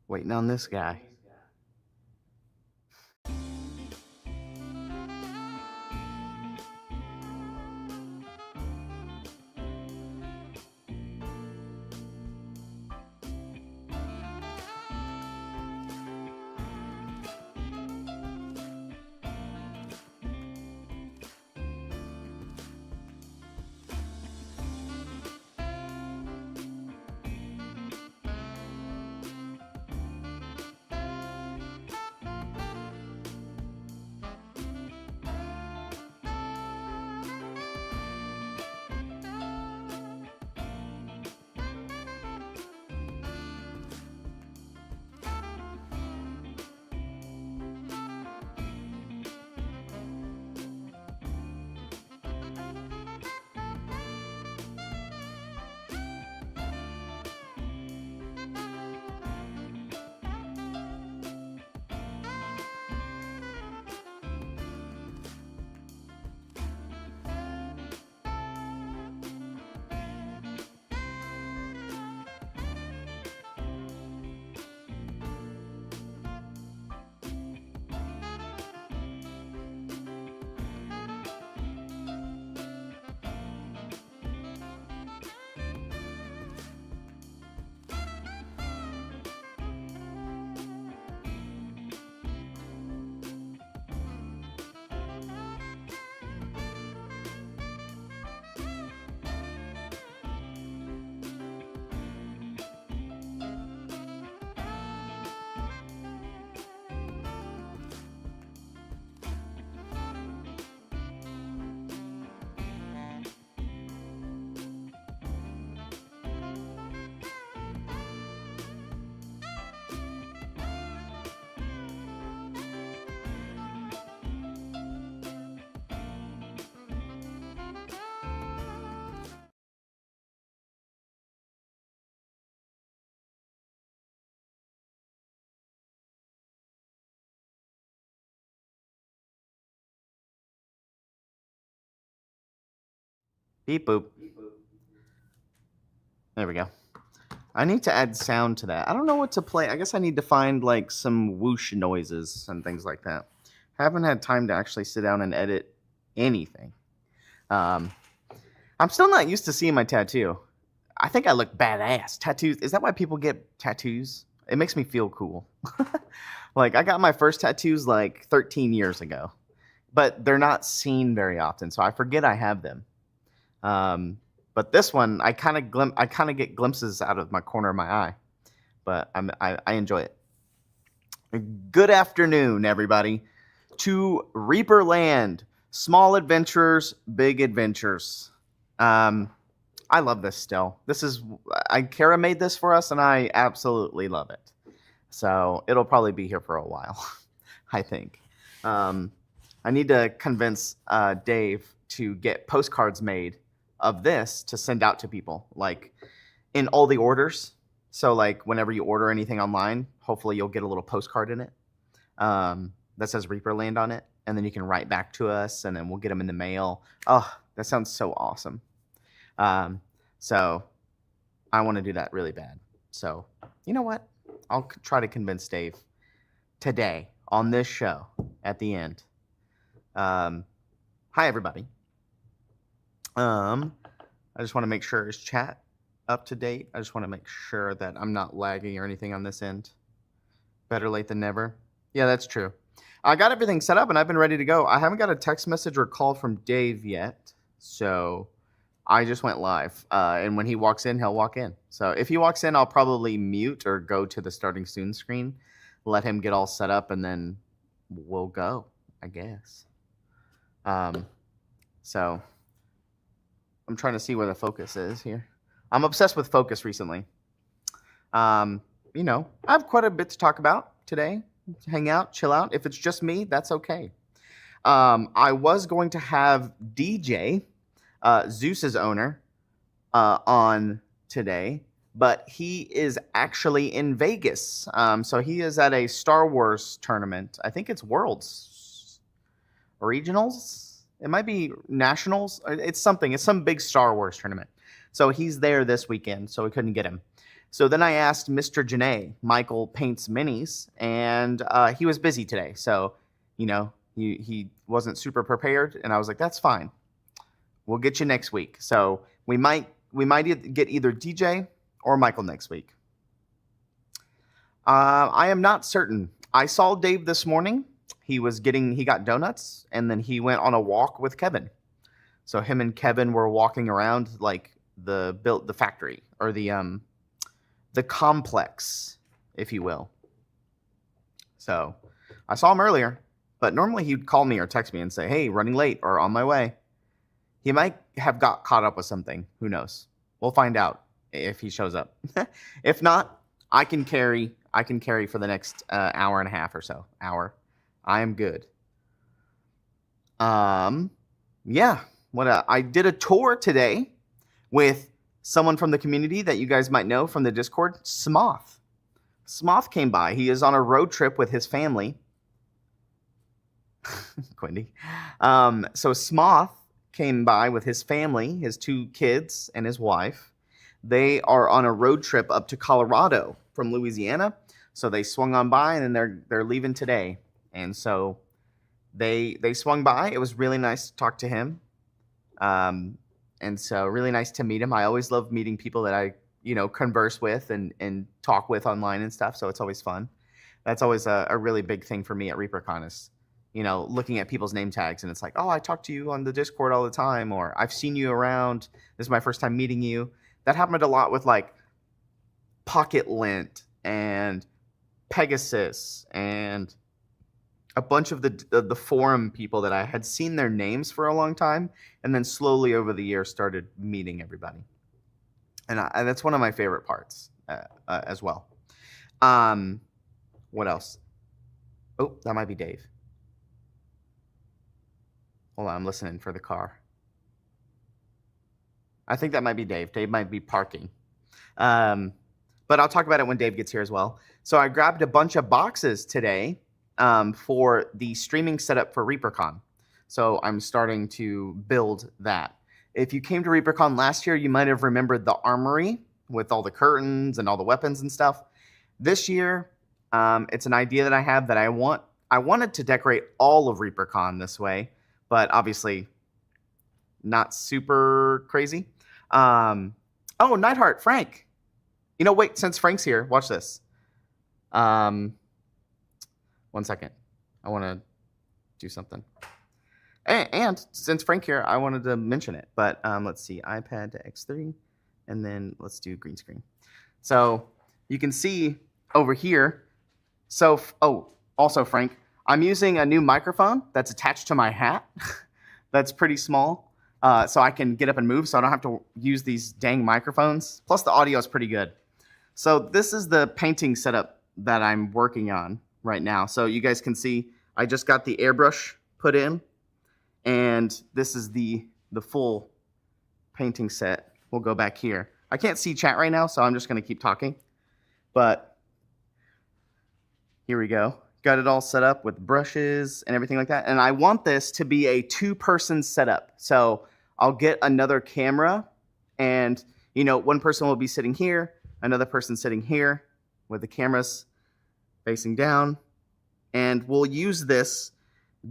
Waiting on this guy. Beep boop. There we go. I need to add sound to that. I don't know what to play. I guess I need to find like some whoosh noises and things like that. Haven't had time to actually sit down and edit anything. Um, I'm still not used to seeing my tattoo. I think I look badass. Tattoos. Is that why people get tattoos? It makes me feel cool. Like I got my first tattoos like 13 years ago, but they're not seen very often, so I forget I have them. Um, but this one, I kind of get glimpses out of my corner of my eye, but I enjoy it. Good afternoon, everybody, to Reaper Land. Small adventures, big adventures. I love this still. Kara made this for us, and I absolutely love it. So it'll probably be here for a while, I think. I need to convince Dave to get postcards made of this to send out to people, like in all the orders. So like whenever you order anything online, hopefully you'll get a little postcard in it that says Reaper Land on it, and then you can write back to us, and then we'll get them in the mail. Oh, that sounds so awesome. So I want to do that really bad. So you know what? I'll try to convince Dave today on this show at the end. Hi everybody. I just want to make sure is chat up to date. I just want to make sure that I'm not lagging or anything on this end. Better late than never. Yeah, that's true. I got everything set up and I've been ready to go. I haven't got a text message or call from Dave yet, so I just went live. And when he walks in, he'll walk in. So if he walks in, I'll probably mute or go to the starting soon screen, let him get all set up, and then we'll go, I guess. So I'm trying to see where the focus is here. I'm obsessed with focus recently. You know, I have quite a bit to talk about today. Hang out, chill out. If it's just me, that's okay. I was going to have DJ, Zeus's owner, on today, but he is actually in Vegas. So he is at a Star Wars tournament. I think it's Worlds, Regionals. It might be Nationals. It's something. It's some big Star Wars tournament. So he's there this weekend, so we couldn't get him. So then I asked Mr. Janae, Michael Paints Minis, and he was busy today. So, he wasn't super prepared, and I was like, that's fine. We'll get you next week. So we might get either DJ or Michael next week. I am not certain. I saw Dave this morning. He got donuts, and then he went on a walk with Kevin. So him and Kevin were walking around like the factory or the complex, if you will. So I saw him earlier, but normally he'd call me or text me and say, "Hey, running late or on my way." He might have got caught up with something. Who knows? We'll find out if he shows up. If not, I can carry for the next hour and a half or so. Hour. I am good. Yeah. I did a tour today with someone from the community that you guys might know from the Discord, Smoth. Smoth came by. He is on a road trip with his family. Quindy. So Smoth came by with his family, his 2 kids and his wife. They are on a road trip up to Colorado from Louisiana. So they swung on by, and then they're leaving today. And so they swung by. It was really nice to talk to him. And so really nice to meet him. I always love meeting people that I, converse with and talk with online and stuff. So it's always fun. That's always a really big thing for me at ReaperCon is, looking at people's name tags, and it's like, oh, I talk to you on the Discord all the time, or I've seen you around. This is my first time meeting you. That happened a lot with like Pocket Lint and Pegasus and a bunch of the forum people that I had seen their names for a long time, and then slowly over the years started meeting everybody. And that's one of my favorite parts as well. What else? Oh, that might be Dave. Hold on, I'm listening for the car. I think that might be Dave. Dave might be parking. But I'll talk about it when Dave gets here as well. So I grabbed a bunch of boxes today for the streaming setup for ReaperCon. So I'm starting to build that. If you came to ReaperCon last year, you might have remembered the armory with all the curtains and all the weapons and stuff. This year, it's an idea that I have that I wanted to decorate all of ReaperCon this way, but obviously not super crazy. Nightheart, Frank. Wait, since Frank's here, watch this. 1 second. I want to do something. And since Frank here, I wanted to mention it. But let's see, iPad to X3, and then let's do green screen. So you can see over here. So, also Frank, I'm using a new microphone that's attached to my hat. That's pretty small. So I can get up and move, so I don't have to use these dang microphones. Plus the audio is pretty good. So this is the painting setup that I'm working on right now. So you guys can see I just got the airbrush put in, and this is the full painting set. We'll go back here. I can't see chat right now, so I'm just going to keep talking. But here we go. Got it all set up with brushes and everything like that. And I want this to be a 2-person setup. So I'll get another camera, and one person will be sitting here, another person sitting here with the cameras facing down. And we'll use this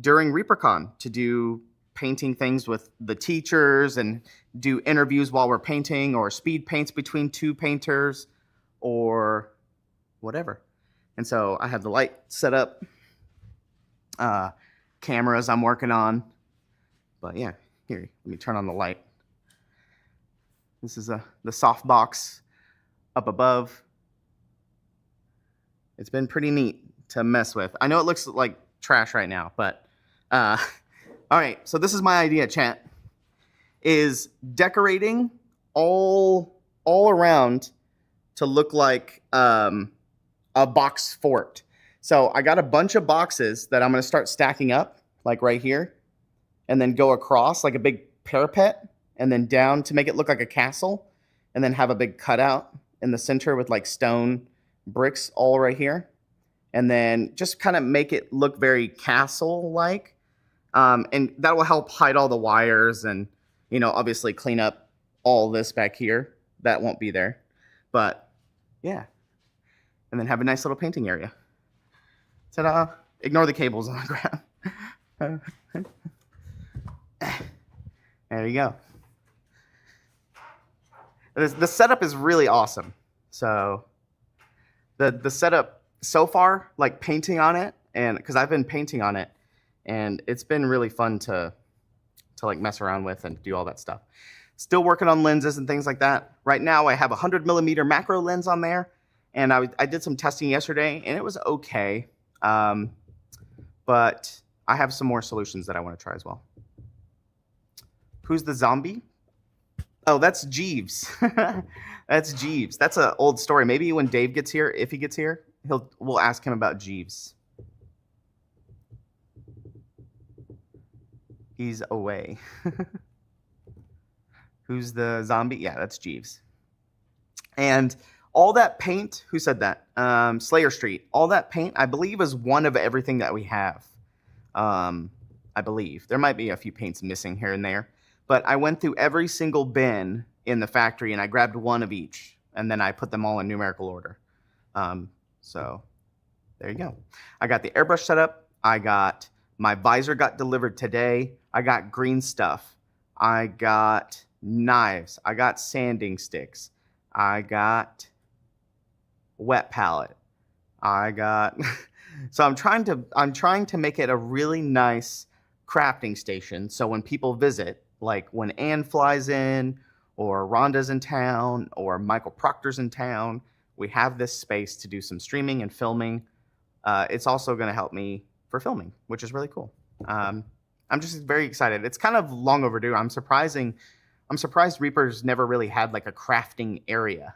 during ReaperCon to do painting things with the teachers and do interviews while we're painting, or speed paints between 2 painters or whatever. And so I have the light set up, cameras I'm working on. But yeah, here, let me turn on the light. This is the softbox up above. It's been pretty neat to mess with. I know it looks like trash right now, but all right. So this is my idea, chat, is decorating all around to look like a box fort. So I got a bunch of boxes that I'm going to start stacking up, like right here, and then go across like a big parapet, and then down to make it look like a castle, and then have a big cutout in the center with like stone bricks all right here, and then just kind of make it look very castle-like. And that will help hide all the wires and, obviously clean up all this back here. That won't be there. But Yeah. And then have a nice little painting area. Ta-da. Ignore the cables on the ground. There you go. The setup is really awesome. So the setup so far, like painting on it, and because I've been painting on it, and it's been really fun to like mess around with and do all that stuff. Still working on lenses and things like that. Right now I have a 100mm macro lens on there, and I did some testing yesterday and it was okay. But I have some more solutions that I want to try as well. Who's the zombie? Oh, that's Jeeves. That's Jeeves. That's an old story. Maybe when Dave gets here, if he gets here, we'll ask him about Jeeves. He's away. Who's the zombie? Yeah, that's Jeeves. And all that paint, who said that? Slayer Street. All that paint, I believe, is one of everything that we have. I believe. There might be a few paints missing here and there. But I went through every single bin in the factory and I grabbed one of each. And then I put them all in numerical order. So there you go. I got the airbrush set up. I got my visor got delivered today. I got green stuff. I got knives. I got sanding sticks. I got wet palette. I got so I'm trying to make it a really nice crafting station. So when people visit, like when Anne flies in, or Rhonda's in town, or Michael Proctor's in town, we have this space to do some streaming and filming. It's also going to help me for filming, which is really cool. I'm just very excited. It's kind of long overdue. I'm surprised Reaper's never really had like a crafting area.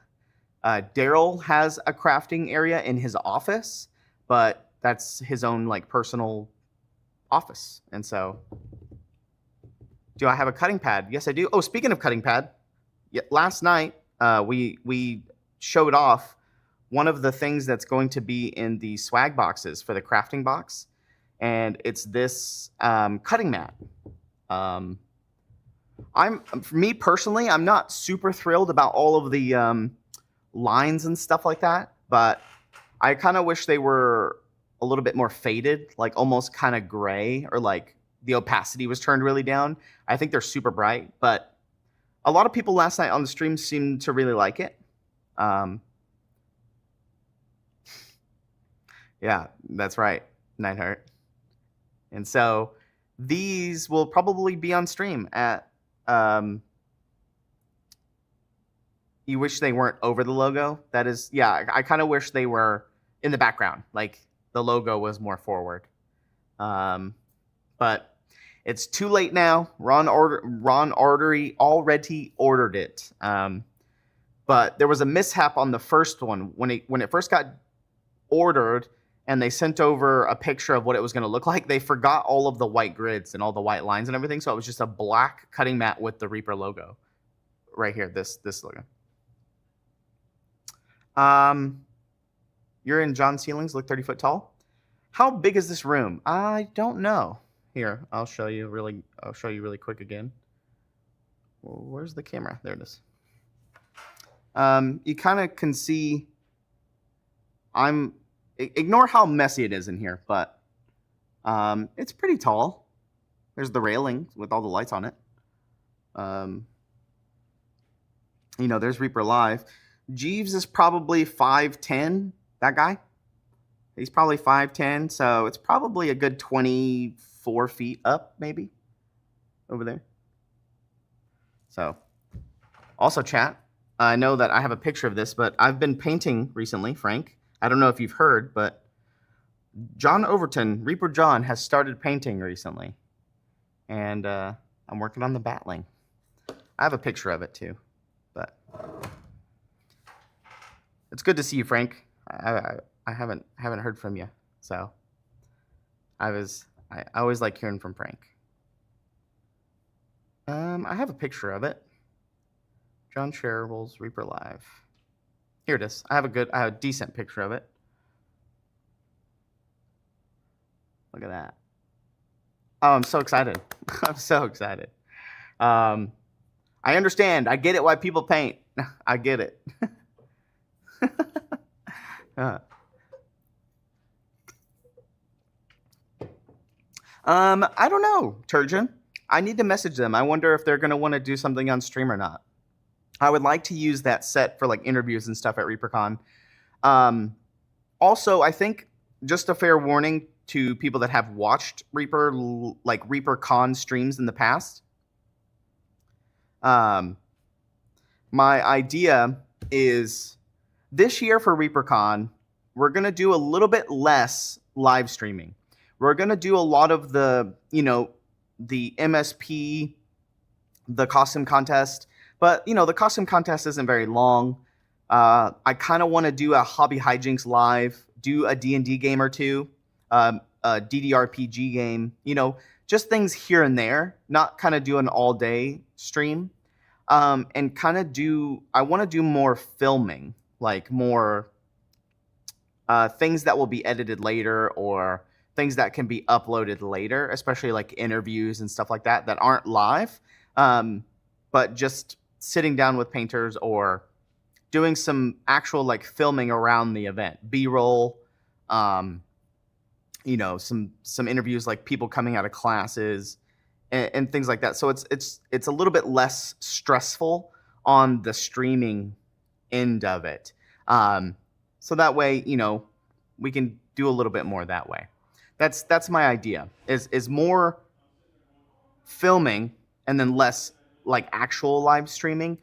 Daryl has a crafting area in his office, but that's his own like personal office. And so, do I have a cutting pad? Yes, I do. Oh, speaking of cutting pad, last night we showed off one of the things that's going to be in the swag boxes for the crafting box, and it's this cutting mat. For me personally, I'm not super thrilled about all of the lines and stuff like that, but I kind of wish they were a little bit more faded, like almost kind of gray, or like the opacity was turned really down. I think they're super bright, but a lot of people last night on the stream seemed to really like it. Yeah, that's right, Nightheart. And so these will probably be on stream at you wish they weren't over the logo. That is, yeah, I kind of wish they were in the background, like the logo was more forward. But it's too late now. Ron already ordered it. But there was a mishap on the first one when it first got ordered, and they sent over a picture of what it was going to look like. They forgot all of the white grids and all the white lines and everything, so it was just a black cutting mat with the Reaper logo right here. This logo. You're in John Ceilings, look 30 foot tall. How big is this room? I don't know. Here, I'll show you really quick again. Well, where's the camera? There it is. You kind of can see. Ignore how messy it is in here, but it's pretty tall. There's the railing with all the lights on it. There's Reaper Live. Jeeves is probably 5'10", that guy. He's probably 5'10", so it's probably a good 24 feet up, maybe, over there. So, also chat, I know that I have a picture of this, but I've been painting recently, Frank. I don't know if you've heard, but John Overton, Reaper John, has started painting recently. And I'm working on the Batling. I have a picture of it too, but it's good to see you, Frank. I haven't heard from you, so I always like hearing from Frank. I have a picture of it. John Sherrill's Reaper Live. Here it is. I have a decent picture of it. Look at that. Oh, I'm so excited. I'm so excited. I understand. I get it why people paint. I get it. I don't know, Turgeon. I need to message them. I wonder if they're going to want to do something on stream or not. I would like to use that set for like interviews and stuff at ReaperCon. Also, I think just a fair warning to people that have watched ReaperCon streams in the past. My idea is this year for ReaperCon, we're going to do a little bit less live streaming. We're going to do a lot of the, the MSP, the costume contest. But, the costume contest isn't very long. I kind of want to do a Hobby Hijinks live, do a D&D game or two, a DDRPG game, just things here and there, not kind of do an all-day stream. And kind of I want to do more filming, like more things that will be edited later or things that can be uploaded later, especially like interviews and stuff like that aren't live, but just sitting down with painters or doing some actual like filming around the event, B-roll, some interviews like people coming out of classes and things like that. So it's a little bit less stressful on the streaming end of it. So that way, we can do a little bit more that way. That's my idea. Is more filming and then less like actual live streaming.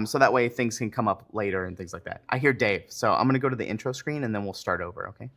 So that way things can come up later and things like that. I hear Dave, so I'm gonna go to the intro screen and then we'll start over, okay?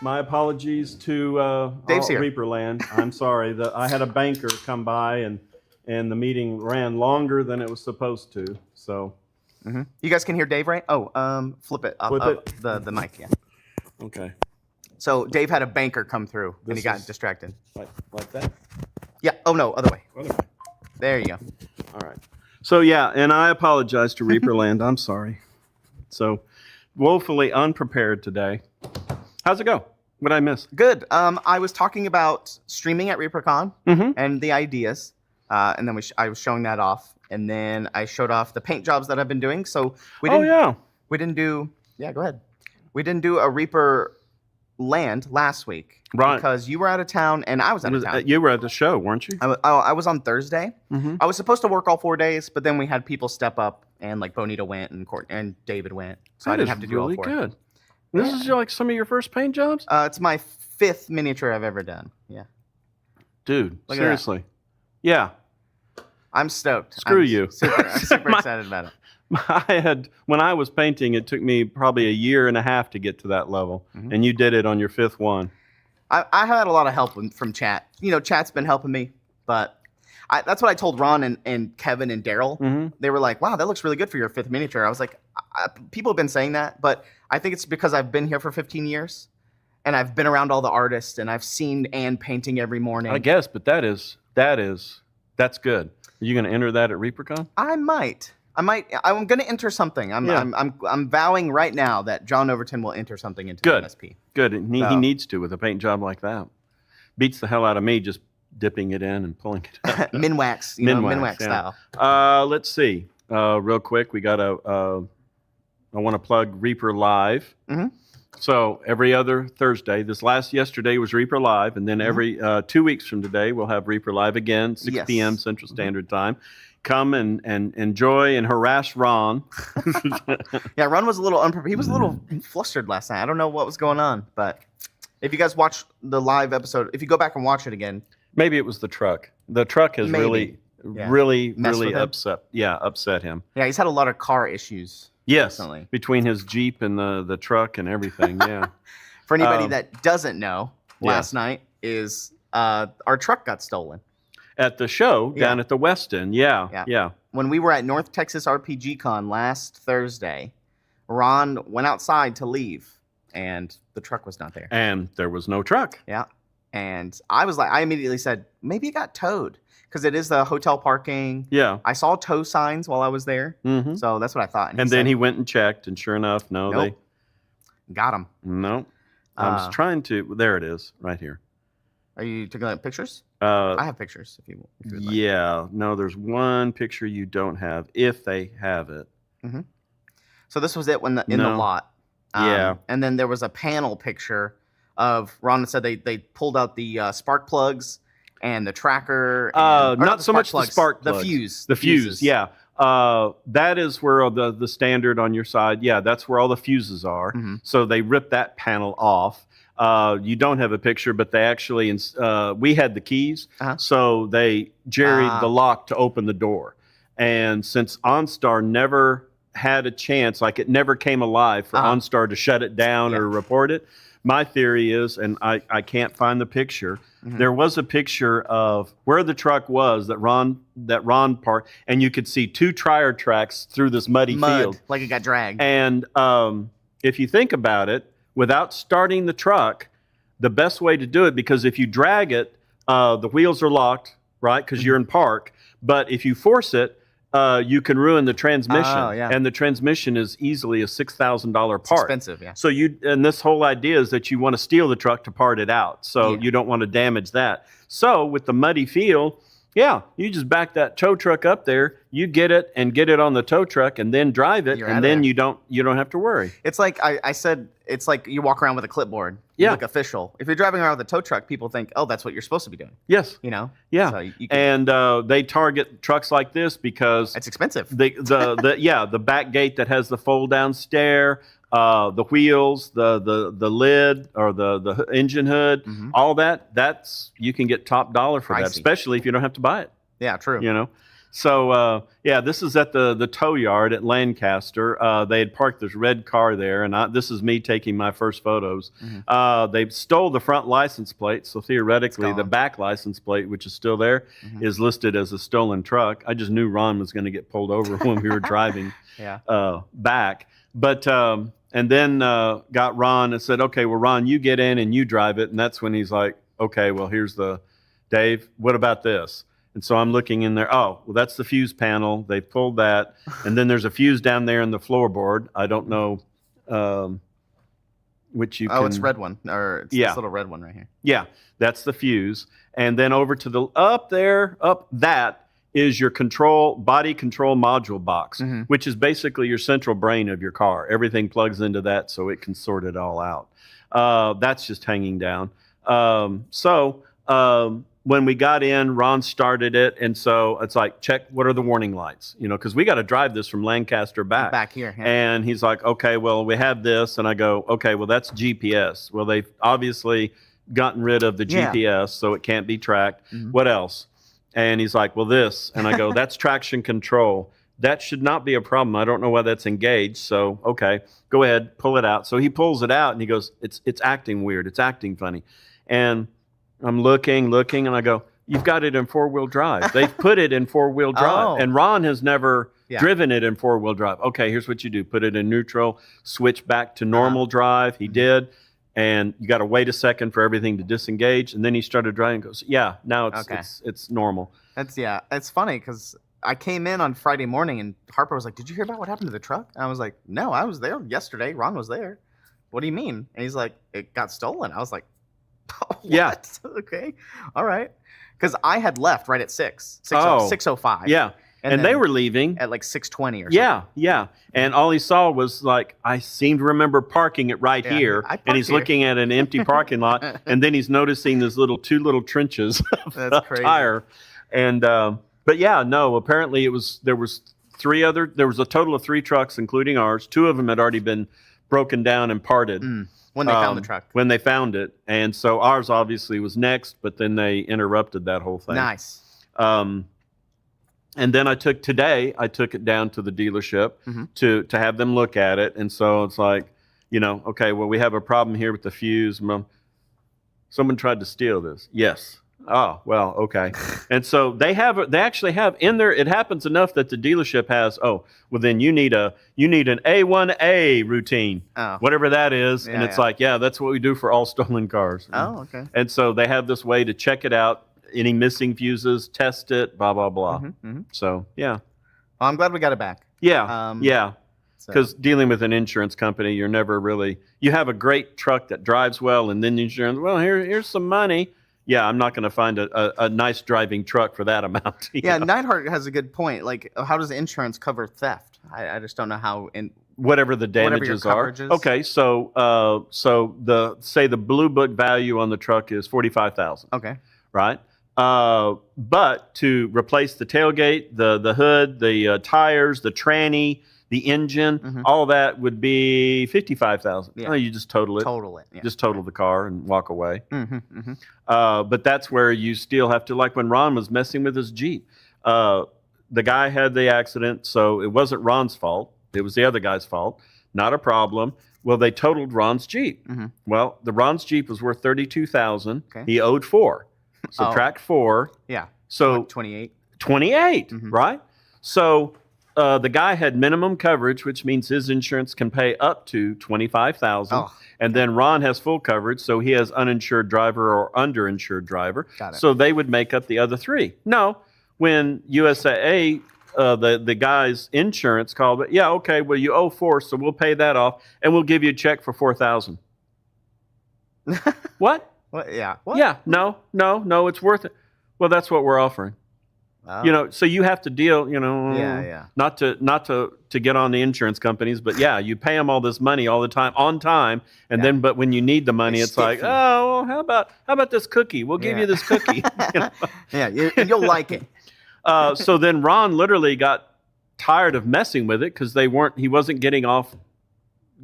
My apologies to Dave's here. Reaperland. I'm sorry. I had a banker come by and the meeting ran longer than it was supposed to. So, You guys can hear Dave, right? Oh, flip it. The mic, yeah. Okay. So Dave had a banker come through and he got distracted. Like that? Yeah. Oh no, other way. Other way. There you go. All right. So yeah, and I apologize to Reaperland. I'm sorry. So, woefully unprepared today. How's it go? What did I miss? Good. I was talking about streaming at ReaperCon and the ideas, and then I was showing that off, and then I showed off the paint jobs that I've been doing. So we didn't do. Yeah, go ahead. We didn't do a Reaper Land last week, right? Because you were out of town and I was out of town. You were at the show, weren't you? I was on Thursday. I was supposed to work all 4 days, but then we had people step up, and like Bonita went and David went, so I didn't have to do all 4. Good. This is like some of your first paint jobs? It's my 5th miniature I've ever done. Yeah. Dude, seriously. Yeah. I'm stoked. Screw you. I'm super excited about it. When I was painting, it took me probably a year and a half to get to that level. And you did it on your 5th one. I had a lot of help from chat. Chat's been helping me, but that's what I told Ron and Kevin and Daryl. They were like, wow, that looks really good for your 5th miniature. I was like, people have been saying that, but I think it's because I've been here for 15 years and I've been around all the artists and I've seen Ann painting every morning. I guess, but that's good. Are you going to enter that at ReaperCon? I might. I'm going to enter something. I'm vowing right now that John Overton will enter something into the MSP. Good. He needs to with a paint job like that. Beats the hell out of me just dipping it in and pulling it out. Minwax, Minwax style. Let's see. Real quick, we got I want to plug Reaper Live. So every other Thursday, yesterday was Reaper Live, and then every 2 weeks from today, we'll have Reaper Live again, 6 p.m. Central Standard Time. Come and enjoy and harass Ron. Yeah, Ron was a little unprepared. He was a little flustered last night. I don't know what was going on, but if you guys watch the live episode, if you go back and watch it again. Maybe it was the truck. The truck has really upset him. Yeah, he's had a lot of car issues. Yes, recently. Between his Jeep and the truck and everything, yeah. For anybody that doesn't know, last night is our truck got stolen. At the show down at the West End, yeah. When we were at North Texas RPG Con last Thursday, Ron went outside to leave, and the truck was not there. And there was no truck. Yeah. And I immediately said, maybe it got towed because it is the hotel parking. Yeah. I saw tow signs while I was there. Mm-hmm. So that's what I thought. And then he went and checked, and sure enough, no, Nope. Got him. no. I was trying to, there it is, right here. Are you taking pictures? I have pictures if you would like. Yeah. No, there's one picture you don't have, if they have it. Mm-hmm. So this was it in the lot. Yeah. And then there was a panel picture of Ron said they pulled out the spark plugs and the tracker. Not so much the spark plugs. The fuse. The fuse, yeah. That is where the standard on your side, yeah, that's where all the fuses are. Mm-hmm. So they ripped that panel off. You don't have a picture, but they actually, we had the keys, so they jerried the lock to open the door. And since OnStar never had a chance, like it never came alive for OnStar to shut it down or report it, my theory is, and I can't find the picture, there was a picture of where the truck was that Ron parked, and you could see 2 tire tracks through this muddy field. Like it got dragged. And if you think about it, without starting the truck, the best way to do it, because if you drag it, the wheels are locked, right, because you're in park. But if you force it, you can ruin the transmission. And the transmission is easily a $6,000 part. It's expensive, yeah. So and this whole idea is that you want to steal the truck to part it out. So you don't want to damage that. So with the muddy field, yeah, you just back that tow truck up there, you get it on the tow truck and then drive it, and then you don't have to worry. It's like I said, it's like you walk around with a clipboard. You look official. If you're driving around with a tow truck, people think, oh, that's what you're supposed to be doing. Yes. You know? Yeah. So and they target trucks like this because it's expensive. The back gate that has the fold down stair, the wheels, the lid or the engine hood, all that's you can get top dollar for that, especially if you don't have to buy it. Yeah, true. You know. So this is at the tow yard at Lancaster. They had parked this red car there, and this is me taking my first photos. They stole the front license plate, so theoretically the back license plate, which is still there, is listed as a stolen truck. I just knew Ron was going to get pulled over when we were driving back. But and then got Ron and said, okay, well, Ron, you get in and you drive it. And that's when he's like, okay, well, here's Dave, what about this? And so I'm looking in there. Oh, well, that's the fuse panel. They pulled that. And then there's a fuse down there in the floorboard. I don't know which you can. Oh, it's red one. Or it's this little red one right here. Yeah, that's the fuse. And then over to the that is your body control module box, which is basically your central brain of your car. Everything plugs into that so it can sort it all out. That's just hanging down. When we got in, Ron started it, and so it's like, check what are the warning lights, because we got to drive this from Lancaster back here. Yeah. And he's like, okay, well, we have this, and I go, okay, well, that's GPS. Well, they've obviously gotten rid of the GPS, so it can't be tracked. What else? And he's like, well, this, and I go, that's traction control. That should not be a problem. I don't know why that's engaged. So, okay, go ahead, pull it out. So he pulls it out, and he goes, it's acting weird. It's acting funny, and I'm looking, and I go, you've got it in 4-wheel drive. They've put it in 4-wheel drive. And Ron has never driven it in 4-wheel drive. Okay, here's what you do. Put it in neutral, switch back to normal drive. He did. And you got to wait a second for everything to disengage. And then he started driving and goes, yeah, now it's normal. It's funny because I came in on Friday morning and Harper was like, did you hear about what happened to the truck? And I was like, no, I was there yesterday. Ron was there. What do you mean? And he's like, it got stolen. I was like, what? Yeah. Okay. All right. Because I had left right at 6:05. Yeah. And they were leaving at like 6:20 or something. Yeah. And all he saw was like, I seem to remember parking it right here. And he's looking at an empty parking lot. And then he's noticing these two little trenches of tire. And, but yeah, no, apparently there was a total of 3 trucks, including ours. 2 of them had already been broken down and parted. When they found the truck. When they found it. And so ours obviously was next, but then they interrupted that whole thing. Nice. And then I took it down to the dealership to have them look at it. And so it's like, okay, well, we have a problem here with the fuse. Someone tried to steal this. Yes. Oh, well, okay. And so they actually have in there, it happens enough that the dealership has, oh, well then you need an A1A routine, Oh. whatever that is. Yeah, And it's yeah. like, yeah, that's what we do for all stolen cars. Oh, okay. And so they have this way to check it out, any missing fuses, test it, blah, blah, blah. So, yeah. Well, I'm glad we got it back. Yeah. Yeah. So- Because dealing with an insurance company, you're never really, you have a great truck that drives well, and then the insurance, well, here's some money. Yeah, I'm not going to find a nice driving truck for that amount. you Yeah, know? Neidhart has a good point. Like, how does insurance cover theft? I just don't know how. Whatever the Whatever your damages are. coverage is. Okay, so the blue book value on the truck is $45,000, Okay. right? But to replace the tailgate, the hood, the tires, the tranny, the engine, all that would be $55,000. Yeah. Oh, you just total it. Total it. Yeah. Just total the car and walk away. Mm-hmm. But that's where you still have to, like when Ron was messing with his Jeep, the guy had the accident, so it wasn't Ron's fault. It was the other guy's fault. Not a problem. Well, they totaled Ron's Jeep. Well, the Ron's Jeep was worth $32,000. Okay. He owed $4. Subtract 4. Yeah. So 28. 28, right? So the guy had minimum coverage, which means his insurance can pay up to $25,000. Oh, and then Ron has full coverage, so he has uninsured driver or underinsured driver. Got it. So they would make up the other 3. No, when USAA, the guy's insurance called it, yeah, okay, well, you owe 4, so we'll pay that off, and we'll give you a check for $4,000. What? What? Yeah. What? Yeah, no, it's worth it. Well, that's what we're offering. Oh. You know, so you have to deal, Yeah. not to get on the insurance companies, but yeah, you pay them all this money all the time on time, and then but when you need the money, They it's like, stiff you. oh, well, how about this cookie? We'll give Yeah. you this cookie. You know? Yeah. You'll like it. So then Ron literally got tired of messing with it because he wasn't getting off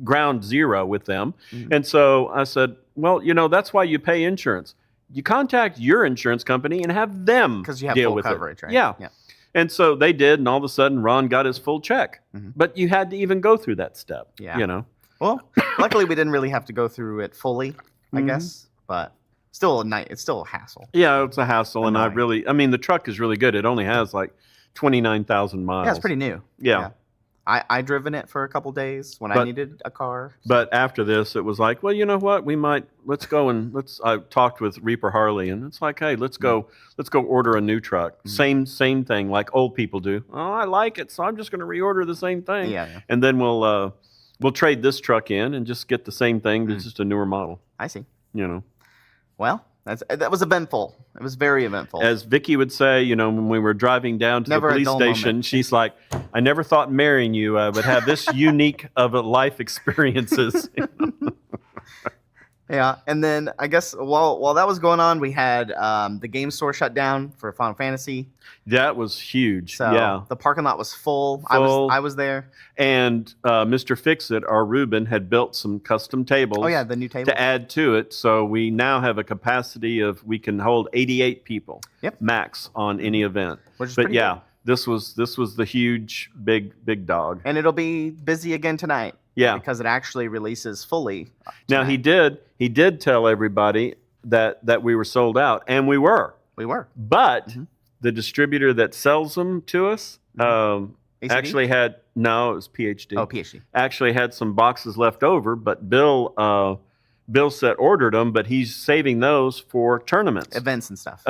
ground zero with them, and so I said, well, that's why you pay insurance. You contact your insurance company and have them Because you have deal full with coverage, it. right? Yeah. Yeah. And so they did, and all of a sudden Ron got his full check. But you had to even go through that step. Yeah. Well, luckily we didn't really have to go through it fully, I guess. But still it's still a hassle. Yeah, it's a hassle, and Annoying. the truck is really good. It only has like 29,000 miles. Yeah, it's pretty new. Yeah. I driven it for a couple days when I needed a car. But after this, it was like, well, you know what? Let's go and I talked with Reaper Harley, and it's like, hey, let's go order a new truck. Same thing, like old people do. Oh, I like it, so I'm just going to reorder the same thing. Yeah. And then we'll trade this truck in and just get the same thing, but it's just a newer model. I see. Well, that was eventful. It was very eventful. as Vicky would say, when we were driving down to Never the a police dull station, moment. she's like, I never thought marrying you would have this unique of a life experiences. Yeah, and then I guess while that was going on, we had the game store shut down for Final Fantasy. That was huge. So Yeah. the parking lot was full. Full. I was there. And Mr. Fixit, our Ruben, had built some custom tables Oh yeah, the new table. to add to it. So we now have a capacity we can hold 88 people max on any event. Which is But pretty yeah, good. this was the huge, big dog. And it'll be busy again tonight. Yeah. Because it actually releases fully. Now he did tell everybody that we were sold out, and we were. We were. But the distributor that sells them to us ACD? actually it was PhD. Oh, PhD. Actually had some boxes left over, but Bill said ordered them, but he's saving those for tournaments. Events and stuff.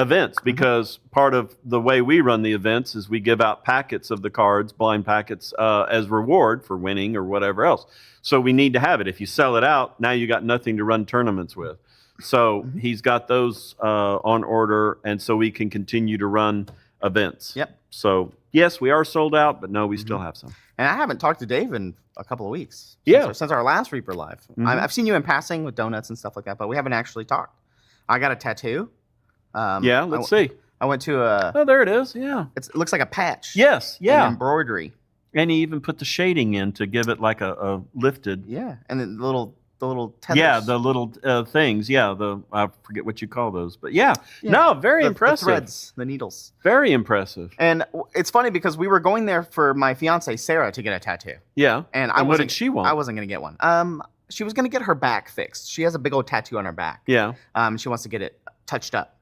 Because part of the way we run the events is we give out packets of the cards, blind packets, as reward for winning or whatever else. So we need to have it. If you sell it out, now you got nothing to run tournaments with. So he's got those on order, and so we can continue to run events. Yep. So yes, we are sold out, but no, we still have some. And I haven't talked to Dave in a couple of weeks. Yeah. Since our last Reaper Live. I've seen you in passing with donuts and stuff like that, but we haven't actually talked. I got a tattoo. Yeah, let's see. I went to a. Oh, there it is. Yeah. It looks like a patch. Yes. An Yeah. embroidery. And he even put the shading in to give it like a lifted. Yeah, and then the little tethers. Yeah, the little things. Yeah, I forget what you call those, but yeah. No, very impressive. The threads, the needles. Very impressive. And it's funny because we were going there for my fiance Sarah to get a tattoo. Yeah. And what did she want? I wasn't gonna get one. She was gonna get her back fixed. She has a big old tattoo on her back. Yeah. She wants to get it touched up.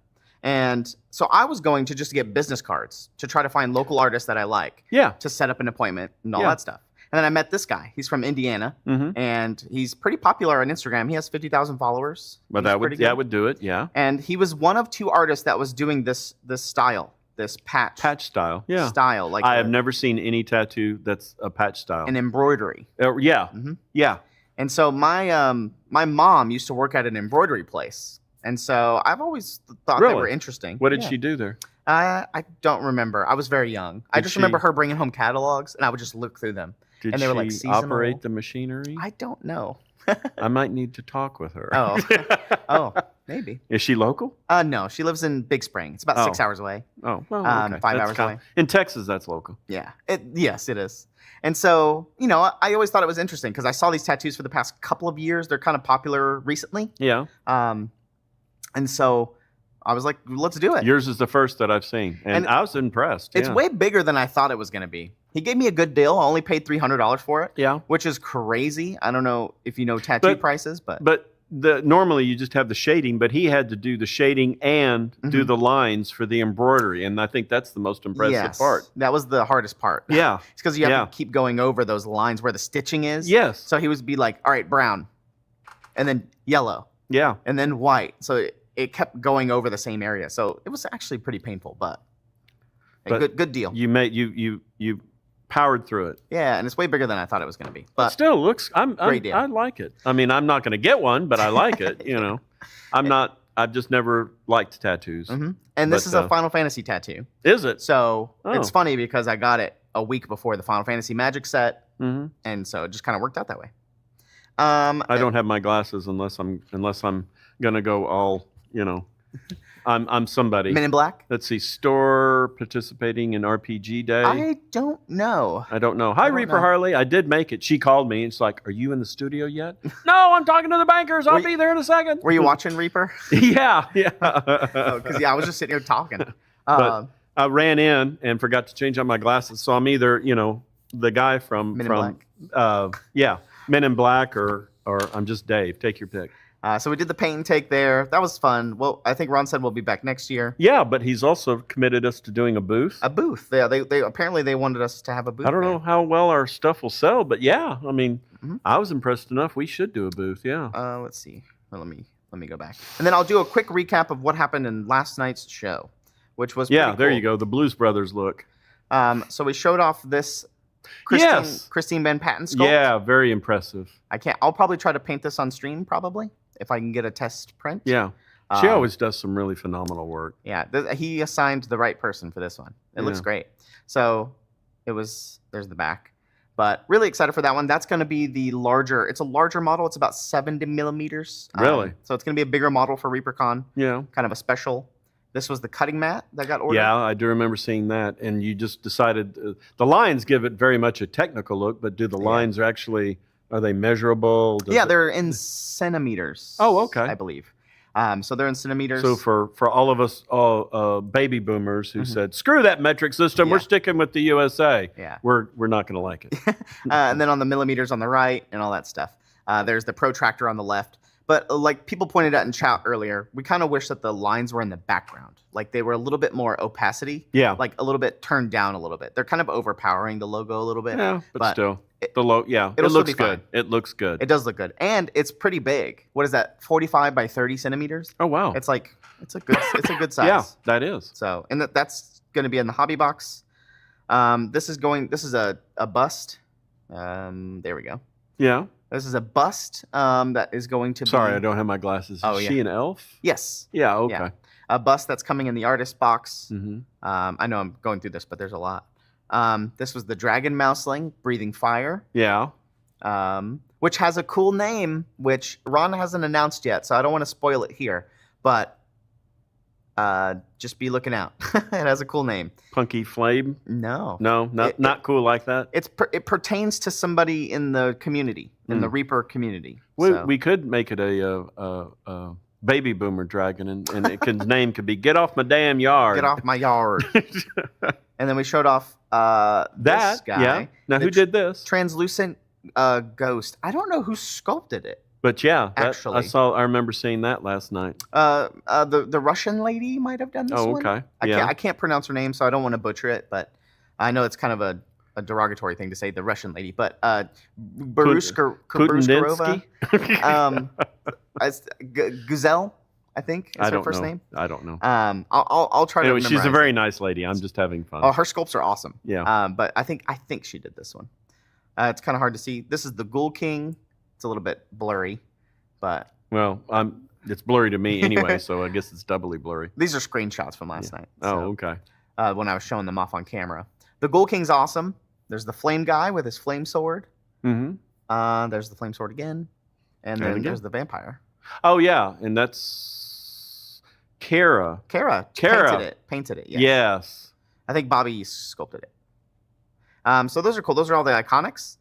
And so I was going to just get business cards to try to find local artists that I like Yeah. to set up an appointment and all Yeah. that stuff. And then I met this guy. He's from Indiana, Mm-hmm. and he's pretty popular on Instagram. He has 50,000 followers. But He's pretty good. that would do it. Yeah. And he was one of 2 artists that was doing this style, this patch Style. Yeah. style, like I have never seen any tattoo that's a patch style. an embroidery. Yeah. Mhm. Yeah. And so my mom used to work at an embroidery place, and so I've always thought they Really? were interesting. What did Yeah. she do there? I don't remember. I was very young. I Did just she- remember her bringing home catalogs, and I would just look through them. Did And they she were, like, seasonal. operate the machinery? I don't know. I might need to talk with her. Oh. Oh, maybe. Is she local? No, she lives in Big Spring. It's about Oh. 6 hours away. Oh, well, Um, okay. 5 That's hours kind- away. In Texas, that's local. Yeah. Yes, it is. And so, I always thought it was interesting because I saw these tattoos for the past couple of years. They're kind of popular recently. Yeah. And so I was like, let's do it. Yours is the first that I've seen, and And I was impressed. It's yeah. way bigger than I thought it was going to be. He gave me a good deal. I only paid $300 for it, Yeah. which is crazy. I don't know if you know tattoo But- prices, but But normally you just have the shading, but he had to do the shading and do Mhm. the lines for the embroidery, and I think that's the most impressive yes, part. that was the hardest part. Yeah. It's because you have Yeah. to keep going over those lines where the stitching is. Yes. So he would be like, all right, brown, and then yellow, Yeah. and then white. So it kept going over the same area. So it was actually pretty painful, but a But good deal. You powered through it. Yeah, and it's way bigger than I thought it was going to be. But But still looks. Great deal. I like it. I mean, I'm not going to get one, but I like it. I've just never liked tattoos. Mhm. And this But, is a Final Fantasy tattoo. Is it? So Oh. it's funny because I got it a week before the Final Fantasy Magic set, Hmm. and so it just kind of worked out that way. I don't have my glasses unless I'm gonna go all. I'm somebody. Men in Black. Let's see. Store participating in RPG Day. I don't know. I don't know. Hi, don't Reaper know. Harley. I did make it. She called me. It's like, are you in the studio yet? No, I'm talking to the bankers. I'll Were you- be there in a second. Were you watching Reaper? Yeah, yeah. Because I was just sitting here talking. I ran in and forgot to change out my glasses, so I'm either the guy from Men in Men in Black, or I'm just Dave. Take your pick. So we did the paint and take there. That was fun. Well, I think Ron said we'll be back next year. Yeah, but he's also committed us to doing a booth. A booth. Yeah, they apparently they wanted us to have a booth. I don't know how well our stuff will sell, but yeah, I mean, Mhm. I was impressed enough. We should do a booth. Yeah. Let's see. Well, let me go back, and then I'll do a quick recap of what happened in last night's show, which was Yeah, pretty there cool. you go. The Blues Brothers look. So we showed off this Yes. Christine Van Patten sculpt. Yeah, very impressive. I'll probably try to paint this on stream probably if I can get a test print. Yeah. She Um, always does some really phenomenal work. Yeah, he assigned the right person for this one. It looks Yeah. great. So there's the back. But really excited for that one. That's going to be it's a larger model. It's about 70 millimeters. Really? So it's going to be a bigger model for ReaperCon, Yeah. kind of a special. This was the cutting mat that got ordered. Yeah, I do remember seeing that. And you just decided the lines give it very much a technical look, but do the Yeah. lines are they measurable? Does Yeah, it- they're in centimeters. Oh, okay. I believe. So they're in centimeters. So for all of us baby boomers who Mhm. said, screw that metric system, we're Yeah. sticking with the USA. Yeah. We're not going to like it. And then on the millimeters on the right and all that stuff. There's the protractor on the left. But like people pointed out in chat earlier, we kind of wish that the lines were in the background. Like they were a little bit more opacity, Yeah. like a little bit turned down a little bit. They're kind of overpowering the logo a little bit. Yeah, but but still. it- The low, yeah, it it'll still looks be fine. good. It looks good. It does look good. And it's pretty big. What is that? 45 by 30 centimeters? Oh, wow. It's a good size. Yeah, that is. So, and that's going to be in the hobby box. This is a bust. There we go. Yeah. This is a bust that is going to be. Sorry, I don't have my glasses. Oh, Is yeah. she an elf? Yes. Yeah, okay. Yeah. A bust that's coming in the artist box. Hmm. I know I'm going through this, but there's a lot. This was the Dragon Mouseling, Breathing Fire, Yeah. which has a cool name, which Ron hasn't announced yet, so I don't want to spoil it here. But just be looking out. It has a cool name. Punky Flame? No. No, not cool like that. It pertains to somebody in the community, in the Reaper community. So- We could make it a baby boomer dragon, and its name could be "Get Off My Damn Yard." Get off my yard. And then we showed off this that guy. yeah. Now the who did this? Translucent ghost. I don't know who sculpted it. But yeah, I Actually. I remember seeing that last night. The Russian lady might have done this Oh, one. okay. I Yeah. can't pronounce her name, so I don't want to butcher it. But I know it's kind of a derogatory thing to say, the Russian lady. But Bruskarova, Putinensky? Gazelle, I think is I her don't first know. name. I don't know. I'll try Anyway, to. she's a memorize very it. nice lady. I'm just having fun. Oh, her sculpts are awesome. Yeah. But I think she did this one. It's kind of hard to see. This is the Ghoul King. It's a little bit blurry, but Well, it's blurry to me anyway, so I guess it's doubly blurry. these are screenshots from last night. Oh, So, okay. when I was showing them off on camera. The Ghoul King's awesome. There's the flame guy with his flame sword. Mm-hmm. There's the flame sword again. And And then again. there's the vampire. Oh, yeah, and that's Kara. Kara Kara. painted it. Yes. Yes. I think Bobby sculpted it. So those are cool. Those are all the iconics.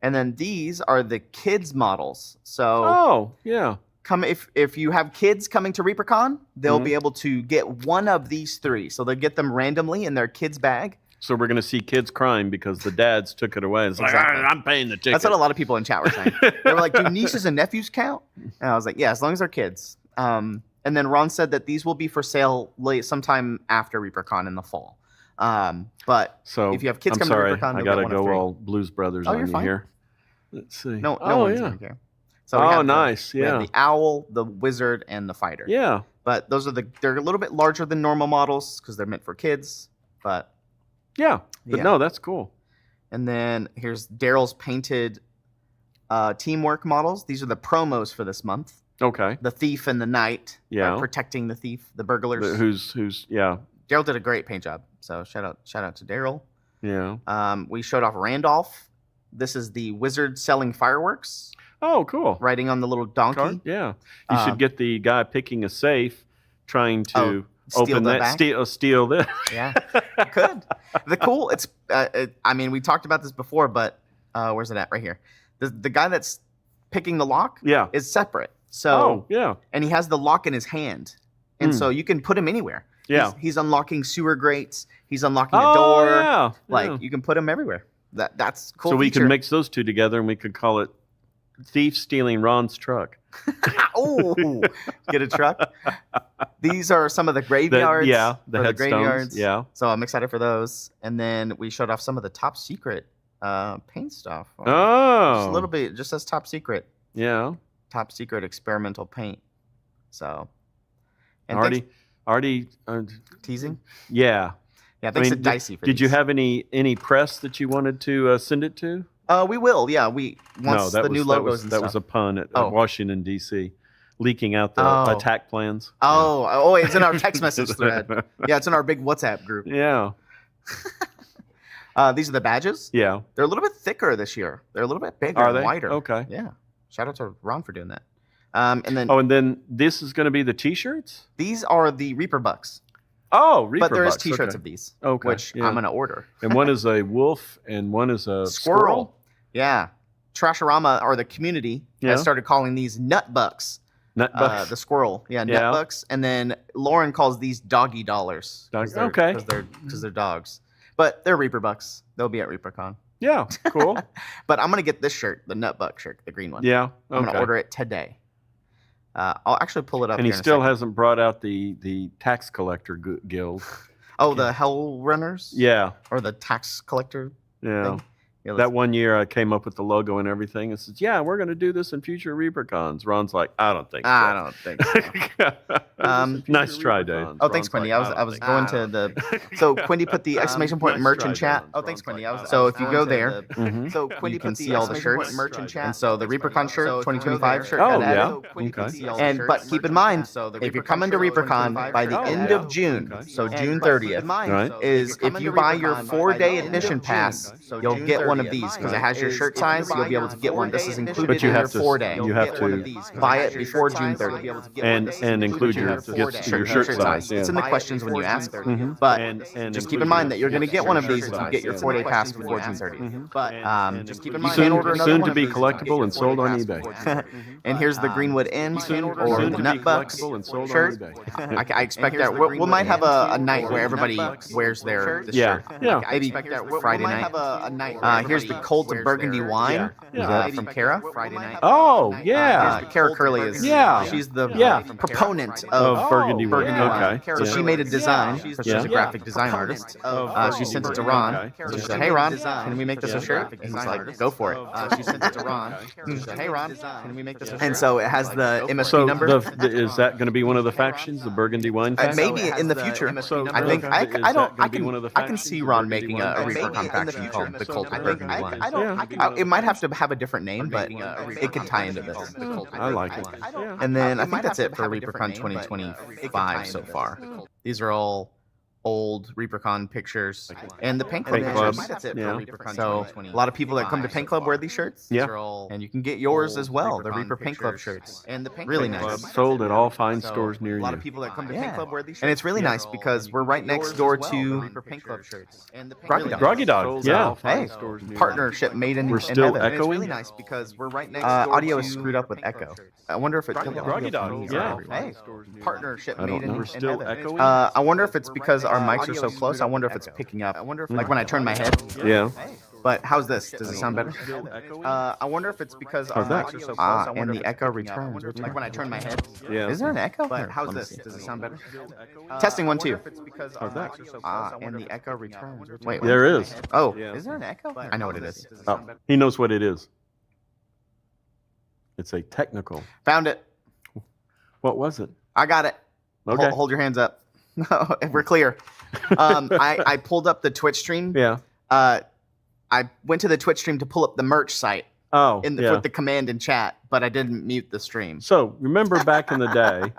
And then these are the kids models. So Oh, yeah. if you have kids coming to ReaperCon, they'll Mhm. be able to get one of these three. So they'll get them randomly in their kids bag. So we're going to see kids crying because the dads took it away. It's like, Exactly. I'm paying the ticket. That's what a lot of people in chat were saying. They were like, "Do nieces and nephews count?" And I was like, "Yeah, as long as they're kids." And then Ron said that these will be for sale sometime after ReaperCon in the fall. But So if you have kids I'm coming to sorry, ReaperCon, I they'll got to get one of go three. all Blues Brothers Oh, on you're you fine. here. Let's see. no oh, one's yeah. gonna care. So we Oh, have nice. we have Yeah. the owl, the wizard, and the fighter. Yeah. But they're a little bit larger than normal models because they're meant for kids. But Yeah. But yeah. no, that's cool. And then here's Daryl's painted teamwork models. These are the promos for this month. Okay. The thief and the knight. Yeah. Protecting the thief, the burglars. Who's yeah. Daryl did a great paint job. So shout out to Daryl. Yeah. We showed off Randolph. This is the wizard selling fireworks, Oh, cool. riding on the little donkey. Card? Yeah. You should Um, get the guy picking a safe, trying to steal open the that, back? steal this. Yeah, you could. I mean, we talked about this before, but where's it at? Right here. The guy that's picking the lock Yeah. is separate. So, Oh, yeah. and he has the lock in his hand, and Hmm. so you can put him anywhere. Yeah. He's unlocking sewer grates. He's unlocking a Oh, door. yeah. Like Yeah. you can put him everywhere. That's cool. So we feature. can mix those two together and we could call it Thief Stealing Ron's Truck. Oh, get a truck. These are some of the graveyards. The for headstones. graveyards. Yeah. So I'm excited for those. And then we showed off some of the top secret paint stuff. Oh. Just a little bit. Just says top secret. Yeah. Top secret experimental paint. So. And Already. teasing. Yeah. Yeah, thanks to did- Dicey for Did you these. have any press that you wanted to send it to? We will. Yeah, once the new logos and that stuff. was a pun at Oh. Washington D.C. leaking out the Oh. attack plans. Oh, it's in our text message thread. Yeah, it's in our big WhatsApp group. Yeah. These are the badges. Yeah. They're a little bit thicker this year. They're a little bit bigger Are and they? wider. Okay. Yeah. Shout out to Ron for doing that. And then Oh, and then this is going to be the T-shirts. these are the Reaper Bucks. Oh, Reaper But there's Bucks, T-shirts okay. of these, Okay, which yeah. I'm gonna order. And one is a wolf, and one is a squirrel. Yeah. Trashorama or the community Yeah. has started calling these nut bucks. Nut bucks. The squirrel. Yeah, nut Yeah. bucks. And then Lauren calls these doggy dollars. Okay. Because they're dogs. But they're Reaper Bucks. They'll be at ReaperCon. Yeah, cool. But I'm gonna get this shirt, the nut buck shirt, the green one. Yeah, I'm gonna okay. order it today. I'll actually pull it up. And he here in a still second. hasn't brought out the tax collector guild. Oh, the Hell Runners. Yeah, Or the tax collector. yeah. Thing? Yeah, That one year I came up with the logo and everything and says, yeah, we're going to do this in future ReaperCons. Ron's like, I don't think so. I don't think so. Nice try, Dave. Oh, thanks, Quindy. I was going to the. So Quindy put the exclamation point nice merch try, in chat. Ron. Oh, thanks, Quindy. Ron's So like, if you go there, Mhm. so Quindy You can put see the all the exclamation shirts, point merch in chat. and so the ReaperCon shirt, 2025 shirt. Oh, got added. yeah. Okay. And but keep in mind, if you're coming to ReaperCon by the Oh, end yeah. of June, Okay. so June 30th, Right. is if you buy your 4-day admission pass, you'll get one of these because it has your shirt size. You'll be able to get one. This is included But you in your have to- 4-day. you have to buy it before June 30th. And include your shirt size. It's in Yeah. the questions when you ask. Mhm. But And just keep include in mind your- that you're going to get one of these if you size, get your yeah. 4-day pass before June 30th. Mhm. But And just keep in mind, soon, you can order another soon one to of be these if you get collectible your and sold 4-day on pass eBay. before June 30th. And here's the Greenwood Inn Soon or to the be Nut Bucks collectible and sold on shirt. eBay. I expect that we might have a night where everybody wears this Yeah, shirt. yeah. Maybe Friday night. here's the Cult of Burgundy Wine Yeah. from Kara. Friday night. Oh, yeah. Kara Curley is. Yeah. She's the Yeah. proponent Of Burgundy wine. wine. Okay. So she made a design. So she's Yeah. a graphic design artist. She sent it to Ron. So she said, "Hey Ron, can we make this a shirt?" And he's like, "Go for it." She sent it to Ron. She said, "Hey Ron, can we make this a shirt?" And so it has the MSP So number. is that going to be one of the factions, the Burgundy wine faction? Maybe in the future. So I think is I that don't. gonna be one of the I can factions, see the Ron Burgundy making wine a Reaper faction? faction called the Cult of Burgundy Wine. Yeah. It might have to have a different name, but it could tie into this. I like it. Yeah. And then I think that's it for ReaperCon 2025 so far. These are all old ReaperCon pictures, and the Paint Club Paint pictures. Club, That's it yeah. for ReaperCon. So a lot of people that come to Paint Club wear these shirts. Yeah. And you can get yours as well, the Reaper Paint Club shirts. And the really Paint nice. Club sold at all fine stores near A lot you. of people that come to Paint Club wear these shirts. And it's really nice because we're right next door to Reaper Paint Club shirts. And the Groggy Dog. Groggy Dog, yeah. Hey, partnership made in We're in still heaven. And it's echoing? really nice because we're right next door Audio to is screwed up with Paint Club echo. shirts. I wonder if it Groggy Dog, yeah. Hey, partnership I made don't in know. We're in still heaven. echoing? I wonder if it's because our mics are so close. I wonder if it's picking up. Like when I turn my head. Yeah. But how's this? Does it sound better? Still echoing? I wonder if it's because our How's that? mics are so close. I wonder and if the it's echo picking up. returns. Like when I turn my head. Yeah. Is there an echo? But Here, how's let me this? see. Does it sound better? Testing 1 I wonder 2. if it's because How's our that? mics are so close. I And wonder the if echo it's picking up. returns. Wait, There is. Oh, Yeah. is there an echo? I know what it is. Does it Oh, sound better? he knows what it is. It's a technical. Found it. What was it? I got it. Okay. Hold your hands up. We're clear. I pulled up the Twitch stream. Yeah. I went to the Twitch stream to pull up the merch site Oh, in the, yeah. with the command in chat, but I didn't mute the stream. So remember back in the day,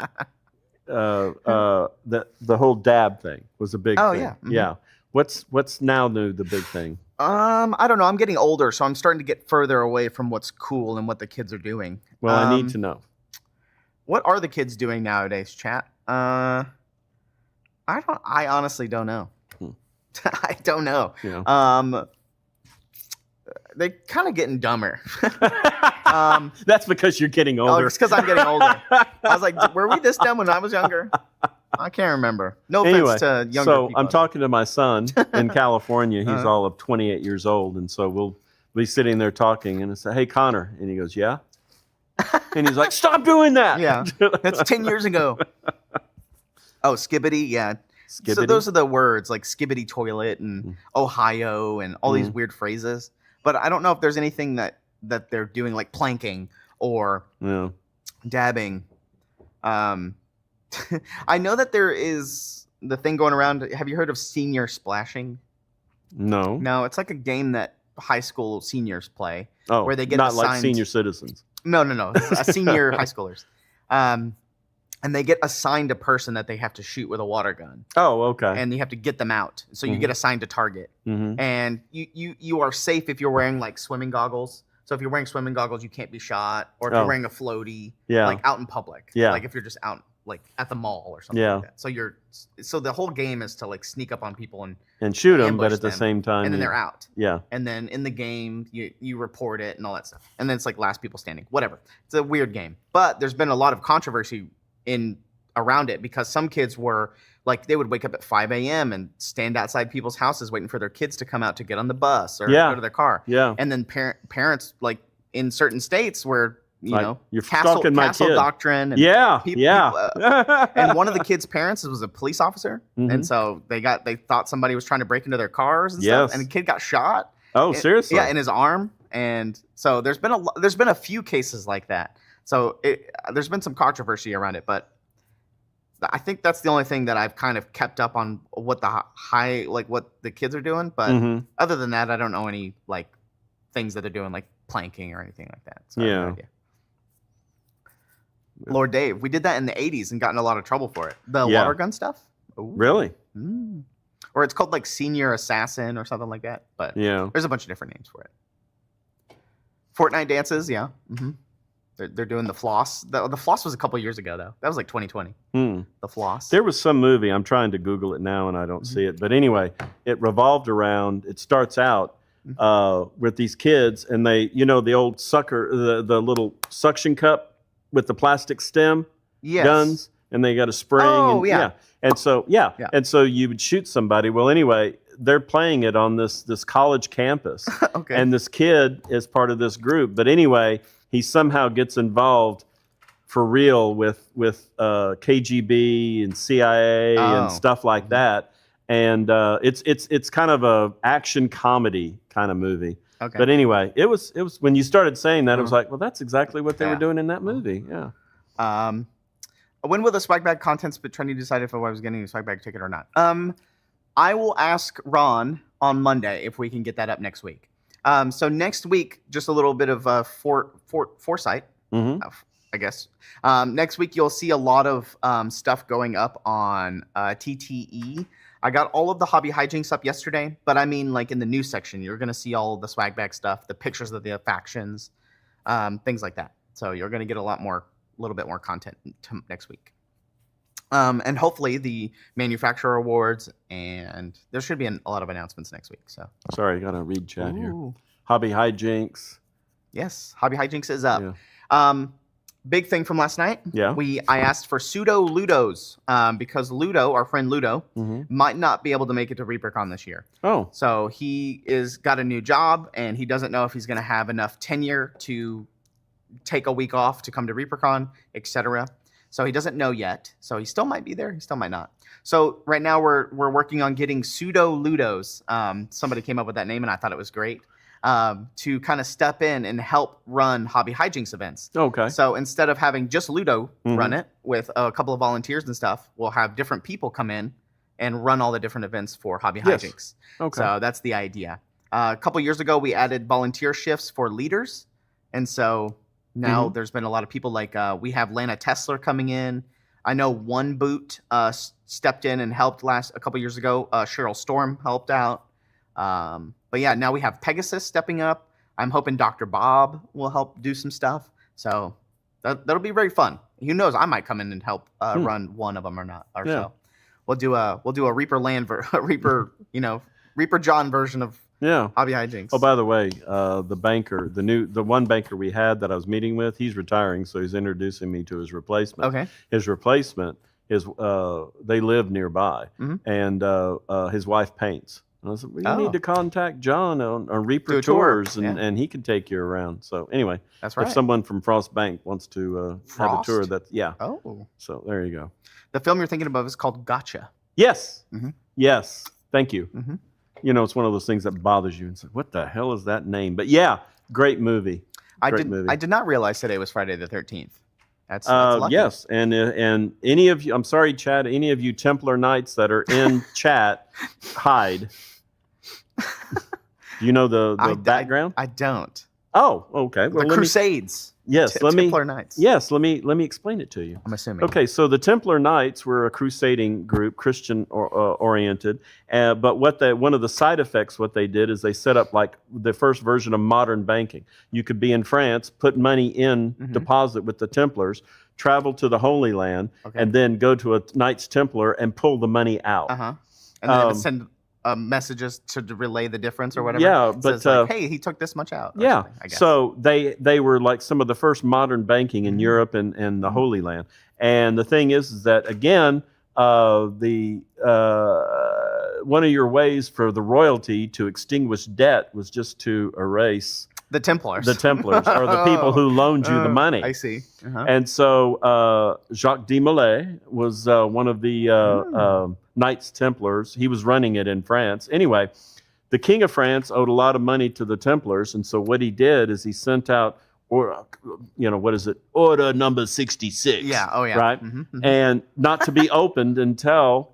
the whole dab thing was a big Oh, thing. yeah. Mhm. Yeah. What's now new the big thing? I don't know. I'm getting older, so I'm starting to get further away from what's cool and what the kids are doing. Well, I need to know. What are the kids doing nowadays, chat? I honestly don't know. I don't know. You know. They're kind of getting dumber. That's because you're getting Oh, older. it's because I'm getting older. I was like, were we this dumb when I was younger? I can't remember. No offense Anyway, to younger so people. I'm talking to my son in California. He's Uh-huh. all of 28 years old, and so we'll be sitting there talking, and I say, "Hey, Connor," and he goes, "Yeah," and he's like, "Stop doing that!" Yeah, that's 10 years ago. Oh, skibbity, yeah. So Skibbity? those are the words like skibbity toilet and Ohio and all these weird phrases. But I don't know if there's anything that they're doing like planking or Yeah. dabbing. I know that there is the thing going around. Have you heard of senior splashing? No. No, it's like a game that high school seniors play. Oh, where they get not like assigned- senior citizens. No. Senior high schoolers. And they get assigned a person that they have to shoot with a water gun. Oh, okay. And you have to get them out. So you Mhm. get assigned a target. Mm-hmm. And you are safe if you're wearing like swimming goggles. So if you're wearing swimming goggles, you can't be shot. Or if Oh. you're wearing a floaty, Yeah. like out in public. Yeah. Like if you're just out like at the mall or something Yeah. like that. So the whole game is to like sneak up on people And shoot them, but ambush at the them, same time, and then you- they're out. Yeah. And then in the game, you report it and all that stuff. And then it's like last people standing, whatever. It's a weird game. But there's been a lot of controversy around it because some kids were like, they would wake up at 5 a.m. and stand outside people's houses waiting for their kids to come out to get on the bus or Yeah. go to their car. Yeah. And then parents, like in certain states where, you Like, know, you're castle stalking my kid. doctrine. And Yeah. people- Yeah. and one of the kids' parents was a police officer, Mhm. and so they thought somebody was trying to break into their cars and Yes. stuff, and the kid got shot. Oh, seriously? Yeah, in his arm, and so there's been a few cases like that. So there's been some controversy around it, but I think that's the only thing that I've kind of kept up on what what the kids are doing. But Mhm. other than that, I don't know any like things that they're doing like planking or anything like that. So I have no Yeah. idea. Lord Dave, we did that in the 80s and got in a lot of trouble for it. The Yeah. water gun stuff. Ooh. Really? Mm. Or it's called like Senior Assassin or something like that. But Yeah. there's a bunch of different names for it. Fortnite dances, yeah. Mm-hmm. They're doing the floss. The floss was a couple years ago though. That was like 2020. Hmm. The floss. There was some movie. I'm trying to Google it now, and I don't see it. But anyway, it revolved around. It starts out with these kids, and they, the old sucker, the little suction cup with the plastic stem Yes. guns, and they got a spring. Oh, and, yeah. And so, yeah. Yeah. And so you would shoot somebody. Well, anyway, they're playing it on this college campus, Okay. and this kid is part of this group. But anyway, he somehow gets involved for real with KGB and CIA and stuff like that. And it's kind of a action comedy kind of movie. Okay. But anyway, it was when you started saying that, it was like, well, that's exactly what they were doing in that movie. Yeah. When will the swag bag contents be trending? Decide if I was getting a swag bag ticket or not. I will ask Ron on Monday if we can get that up next week. So next week, just a little bit of foresight, I guess. Next week, you'll see a lot of stuff going up on TTE. I got all of the hobby hijinks up yesterday, but I mean, like in the news section, you're going to see all of the swag bag stuff, the pictures of the factions, things like that. So you're going to get a little bit more content next week. And hopefully the manufacturer awards, and there should be a lot of announcements next week. So sorry, I got to read chat here. Hobby hijinks. Yes, hobby hijinks is up. Yeah. Big thing from last night. Yeah. I asked for pseudo Ludos because Ludo, our friend Ludo, might not be able to make it to ReaperCon this year. Oh. So he got a new job, and he doesn't know if he's going to have enough tenure to take a week off to come to ReaperCon, etc. So he doesn't know yet. So he still might be there. He still might not. So right now we're working on getting pseudo Ludos. Somebody came up with that name, and I thought it was great. To kind of step in and help run hobby hijinks events. Okay. So instead of having just Ludo run it with a couple of volunteers and stuff, we'll have different people come in and run all the different events for hobby hijinks. Okay. So that's the idea. A couple years ago, we added volunteer shifts for leaders. And so now there's been a lot of people like we have Lana Tesler coming in. I know One Boot stepped in and helped a couple years ago. Cheryl Storm helped out. But yeah, now we have Pegasus stepping up. I'm hoping Dr. Bob will help do some stuff. So that'll be very fun. Who knows? I might come in and help run one of them or not. Or so we'll do a Reaper Land Reaper Reaper John version of hobby hijinks. Oh, by the way, the one banker we had that I was meeting with, he's retiring, so he's introducing me to his replacement. Okay. His replacement is they live nearby, and his wife paints. And I said, well, you need to contact John on Reaper Tours, and he can take you around. So anyway, that's right. If someone from Frost Bank wants to have a tour, So there you go. The film you're thinking about is called Gotcha. Yes. Yes. Thank you. It's one of those things that bothers you and say, what the hell is that name? But yeah, great movie. I did not realize today was Friday the 13th. That's lucky. Yes, and any of you, I'm sorry, Chad, any of you Templar Knights that are in chat, hide. Do you know the background? I don't. Oh, okay. Well, the Crusades. Templar Knights. Yes, let me explain it to you. I'm assuming. Okay, so the Templar Knights were a crusading group, Christian oriented. But one of the side effects, what they did is they set up like the first version of modern banking. You could be in France, put money in deposit with the Templars, travel to the Holy Land, and then go to a Knights Templar and pull the money out. And then send messages to relay the difference or whatever. Yeah, but like, hey, he took this much out. Yeah, I guess. So they were like some of the first modern banking in Europe and the Holy Land. And the thing is that again, one of your ways for the royalty to extinguish debt was just to erase the Templars. The Templars are the people who loaned you the money. I see. And so Jacques de Molay was one of the Knights Templars. He was running it in France. Anyway, the King of France owed a lot of money to the Templars. And so what he did is he sent out, what is it? Order number 66. Yeah. Oh, yeah. Right? And not to be opened until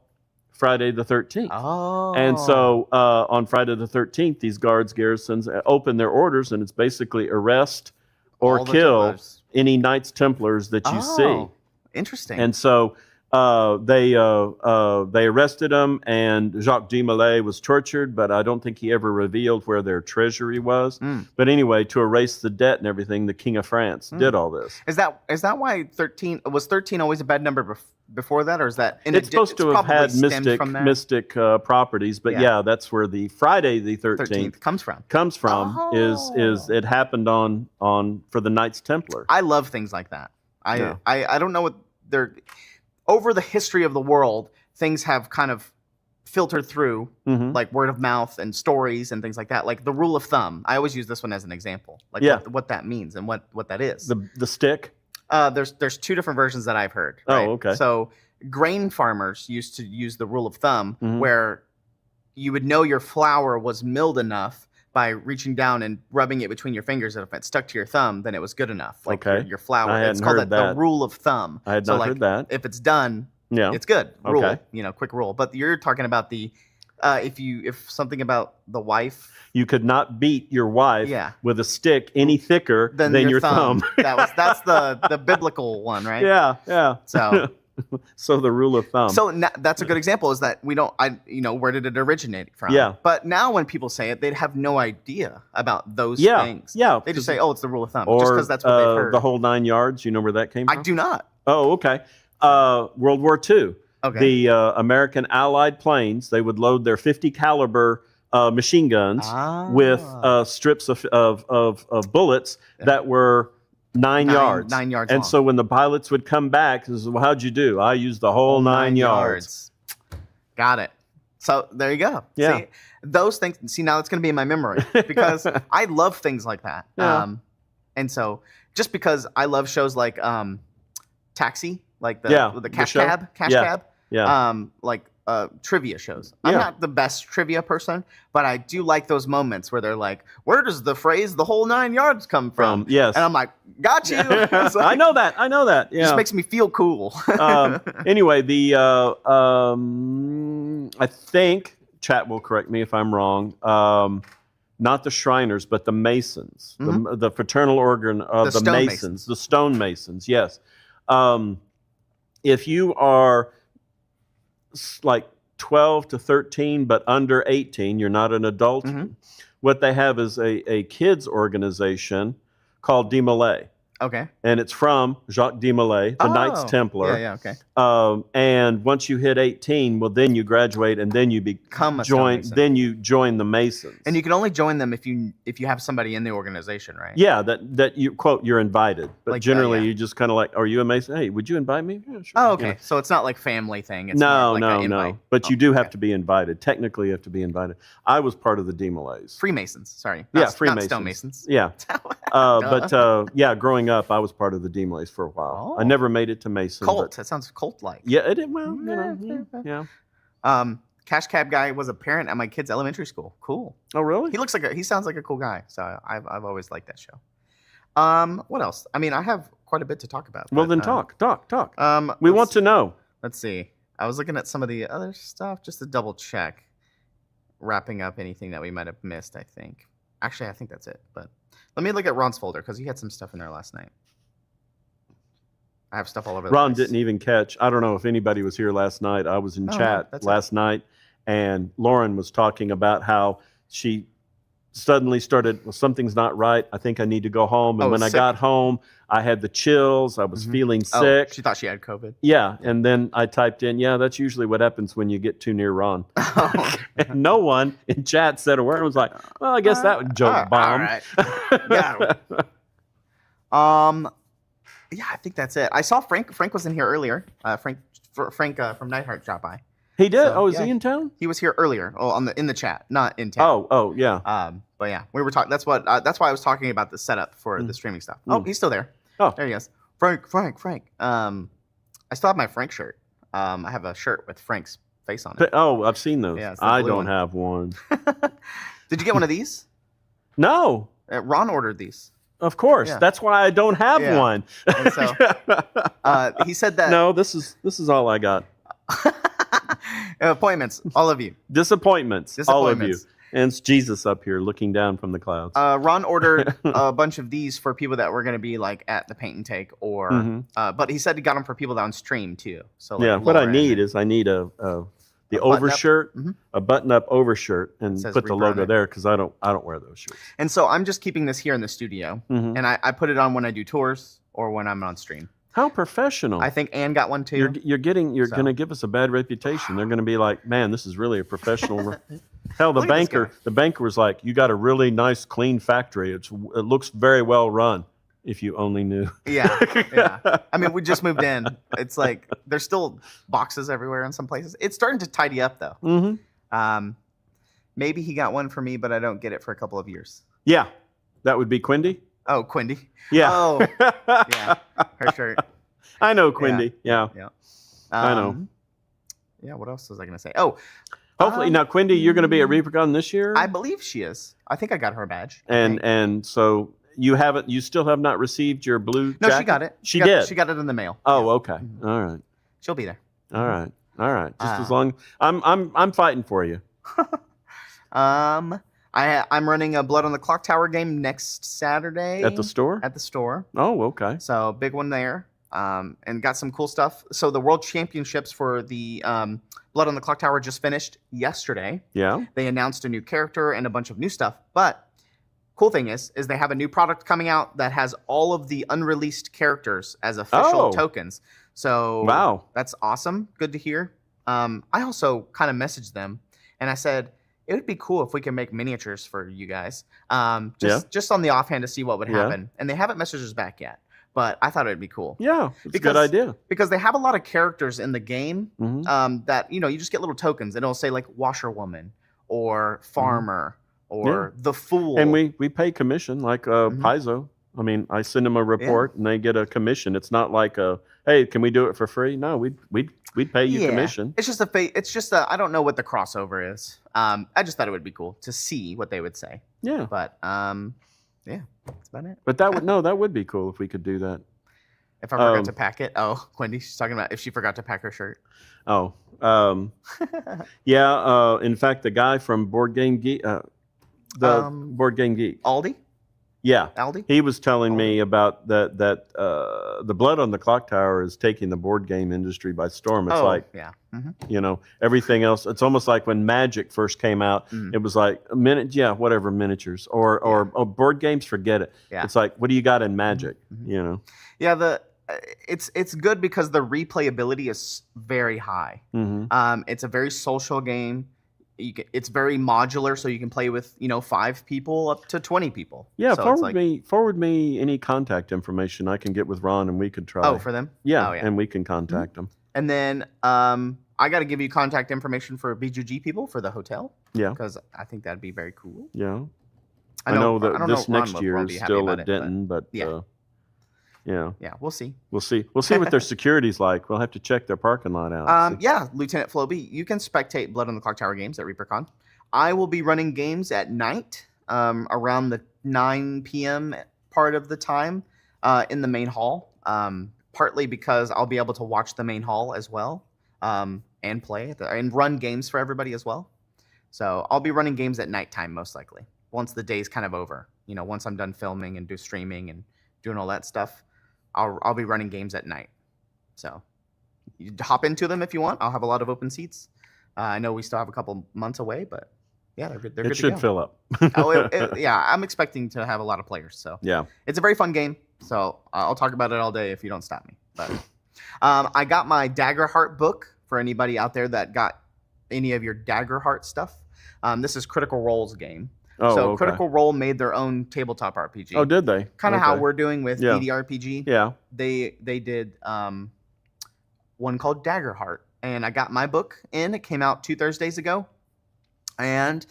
Friday the 13th. Oh. And so on Friday the 13th, these garrisons open their orders, and it's basically arrest or kill any Knights Templars that you see. Interesting. And so they arrested him, and Jacques de Molay was tortured, but I don't think he ever revealed where their treasury was. But anyway, to erase the debt and everything, the King of France did all this. Is that why 13 was 13 always a bad number before that, or is that it's supposed to have had mystic properties? But yeah, that's where the Friday the 13th comes from. Is it happened on for the Knights Templar? I love things like that. I don't know what they're. Over the history of the world, things have kind of filter through Mhm. like word of mouth and stories and things like that. Like the rule of thumb. I always use this one as an example. Like Yeah. what that means and what that is. The stick. There's two different versions that I've heard. Right? Oh, okay. So grain farmers used to use the rule of thumb Mhm. where you would know your flour was milled enough by reaching down and rubbing it between your fingers, and if it stuck to your thumb, then it was good enough. Like Okay. your flour. I It's hadn't called heard the that. rule of thumb. I had So, not like, heard that. If it's done, Yeah. it's good. Rule. Okay. Quick rule. But you're talking about the if something about the wife. You could not beat your wife Yeah. with a stick any thicker Than your thumb. That's the biblical one, right? Yeah, yeah. So So the rule of thumb. that's a good example. Is that where did it originate from? Yeah. But now when people say it, they'd have no idea about those yeah, things. yeah. They just say, "Oh, it's the rule of thumb," or just because that's what they've heard. the whole 9 yards. You know where that came from? I do not. Oh, okay. World War II. Okay. The American Allied planes, they would load their 50 caliber machine guns with strips of bullets that were 9 yards. 9 yards And long. so when the pilots would come back, they said, well, how'd you do? I used the whole 9 yards. Got it. So there you go. Yeah. See, those things. See, now it's going to be in my memory because I love things like that. Yeah. And so just because I love shows like Taxi, like the The Cash show? Cab, Yeah. like trivia shows. I'm Yeah. not the best trivia person, but I do like those moments where they're like, "Where does the phrase 'the whole 9 yards' come from?" Yes. And I'm like, "Got you." It's like, I know that. It Yeah. just makes me feel cool. Anyway, I think chat will correct me if I'm wrong. Not the Shriners, but the Masons, the fraternal organ of The the Stone Masons, the Stone Masons. Yes. If you are like 12 to 13, but under 18, you're not an adult. Mhm. What they have is a kids organization called De Molay. Okay. And it's from Jacques de Molay, the Knights Templar. Yeah, okay. And once you hit 18, well, then you graduate, and then you Become a Stone Mason. Then you join the Masons. And you can only join them if you have somebody in the organization, right? Yeah, that you quote, you're invited. But Like that, generally, yeah. you just kind of like, are you a Mason? Hey, would you invite me? Yeah, sure. Oh, okay. You know. So it's not like family thing. It's No, more like an invite. But you do have okay. to be invited. Technically, you have to be invited. I was part of the De Molays. Freemasons. Sorry. Yeah, Not Freemasons. Stonemasons. Yeah. Duh. Yeah, growing up, I was part of the De Molays for a while. Oh. I never made it to Mason. Cult. but- That sounds cult-like. Yeah, it did. Well, you know, yeah. Cash Cab guy was a parent at my kid's elementary school. Cool. Oh, really? He sounds like a cool guy. So I've always liked that show. What else? I mean, I have quite a bit to talk about. Well, but, then talk. We let's- want to know. Let's see. I was looking at some of the other stuff just to double check. Wrapping up anything that we might have missed, I think. Actually, I think that's it. But let me look at Ron's folder because he had some stuff in there last night. I have stuff all over the Ron place. didn't even catch. I don't know if anybody was here last night. I was in Oh, chat that's last night, and Lauren was talking about how she suddenly started, well, something's not right. I think I need to go home. And Oh, when I sick. got home, I had the chills. I was Mhm. feeling Oh, sick. she thought she had COVID. Yeah. And then I typed in, yeah, that's usually what happens when you get too near Ron. And no one in chat said a word. I was like, well, I guess that would joke bomb. All right. Yeah. Yeah, I think that's it. I saw Frank. Frank was in here earlier. Frank from Nightheart dropped by. He did? So, Oh, is yeah. he in town? He was here earlier. Oh, in the chat, not in town. Oh, yeah. But yeah, we were talking. That's why I was talking about the setup for the streaming stuff. Oh, he's still there. Oh. There he is. Frank. I still have my Frank shirt. I have a shirt with Frank's face on it. Oh, I've seen those. Yeah, it's the I blue don't one. have one. Did you get one of these? No, Ron ordered these. of course. Yeah. That's why I don't have Yeah. one. And so he said that No, this is all I got. appointments, all of you. Disappointments, all of you. Disappointments. And it's Jesus up here looking down from the clouds. Ron ordered a bunch of these for people that were going to be like at the paint and take, or Mhm. but he said he got them for people that on stream too. So like Yeah, what I Laura need and- is I need the button-up. overshirt, Mhm. a button-up overshirt, and Says put the Reaper on logo it. there because I don't wear those shirts. And so I'm just keeping this here in the studio, Mhm. and I put it on when I do tours or when I'm on stream. How professional! I think Ann got one too. You're So. going to give us a bad reputation. They're going to be like, man, this is really a professional. Hell, Look at this the banker was like, you got a really nice, clean factory. It looks very well run. If you only knew. Yeah, yeah. I mean, we just moved in. It's like there's still boxes everywhere in some places. It's starting to tidy up though. Mm-hmm. Maybe he got one for me, but I don't get it for a couple of years. Yeah, that would be Quindy. Oh, Quindy. Yeah. Oh, yeah. Her shirt. I know Quindy. Yeah. Yeah. I know. Yeah. What else was I gonna say? Oh, hopefully now, Quindy, you're going to be at ReaperCon this year. I believe she is. I think I got her badge. And so you still have not received your blue No, jacket? she got it. She did. She got it in the mail. Oh, Yeah. okay. All right. She'll be there. All right. Just as long I'm fighting for you. I'm running a Blood on the Clock Tower game next Saturday At the store? At the store. Oh, okay. So big one there. And got some cool stuff. So the World Championships for the Blood on the Clock Tower just finished yesterday. Yeah. They announced a new character and a bunch of new stuff. But cool thing is they have a new product coming out that has all of the unreleased characters as official tokens. So wow, that's awesome. Good to hear. I also kind of messaged them and I said it would be cool if we can make miniatures for you guys. Just on the offhand to see what would happen. And they haven't messaged us back yet. But I thought it'd be cool. Yeah, it's a good idea. Because they have a lot of characters in the game that, you just get little tokens. And it'll say like Washerwoman or Farmer or The Fool. And we pay commission like Paizo. I mean, I send them a report and they get a commission. It's not like hey, can we do it for free? No, we'd pay you commission. It's just I don't know what the crossover is. I just thought it would be cool to see what they would say. Yeah. But yeah, that's about it. But that would be cool if we could do that. If I forgot to pack it. Oh, Wendy, she's talking about if she forgot to pack her shirt. Oh, yeah. In fact, the guy from Board Game Geek, Board Game Geek, Aldi. Yeah, Aldi. He was telling me about that the Blood on the Clock Tower is taking the board game industry by storm. It's everything else. It's almost like when Magic first came out. It was like miniatures or board games. Forget it. Yeah. It's like, what do you got in Magic? Yeah, it's good because the replayability is very high. It's a very social game. It's very modular, so you can play with 5 people up to 20 people. Yeah, so forward me any contact information I can get with Ron, and we could try. Oh, for them? Yeah, and we can contact them. And then I got to give you contact information for BGG people for the hotel. Yeah, because I think that'd be very cool. Yeah, I know that this next year is still at Denton, but yeah, we'll see. We'll see what their security's like. We'll have to check their parking lot out. Yeah, Lieutenant Floby, you can spectate Blood on the Clock Tower games at ReaperCon. I will be running games at night, around the 9 p.m. part of the time, in the main hall. Partly because I'll be able to watch the main hall as well, and play and run games for everybody as well. So I'll be running games at nighttime most likely. Once the day's kind of over, once I'm done filming and streaming and doing all that stuff. I'll be running games at night. So you hop into them if you want. I'll have a lot of open seats. I know we still have a couple months away, but yeah, they're good. It should fill up. Yeah, I'm expecting to have a lot of players. So yeah, it's a very fun game. So I'll talk about it all day if you don't stop me. But I got my Daggerheart book for anybody out there that got any of your Daggerheart stuff. This is Critical Role's game. Oh, so okay. Critical Role made their own tabletop RPG. Oh, did they? Kind of how we're doing with DDRPG. Yeah. They did one called Daggerheart, and I got my book in. It came out 2 Thursdays ago, and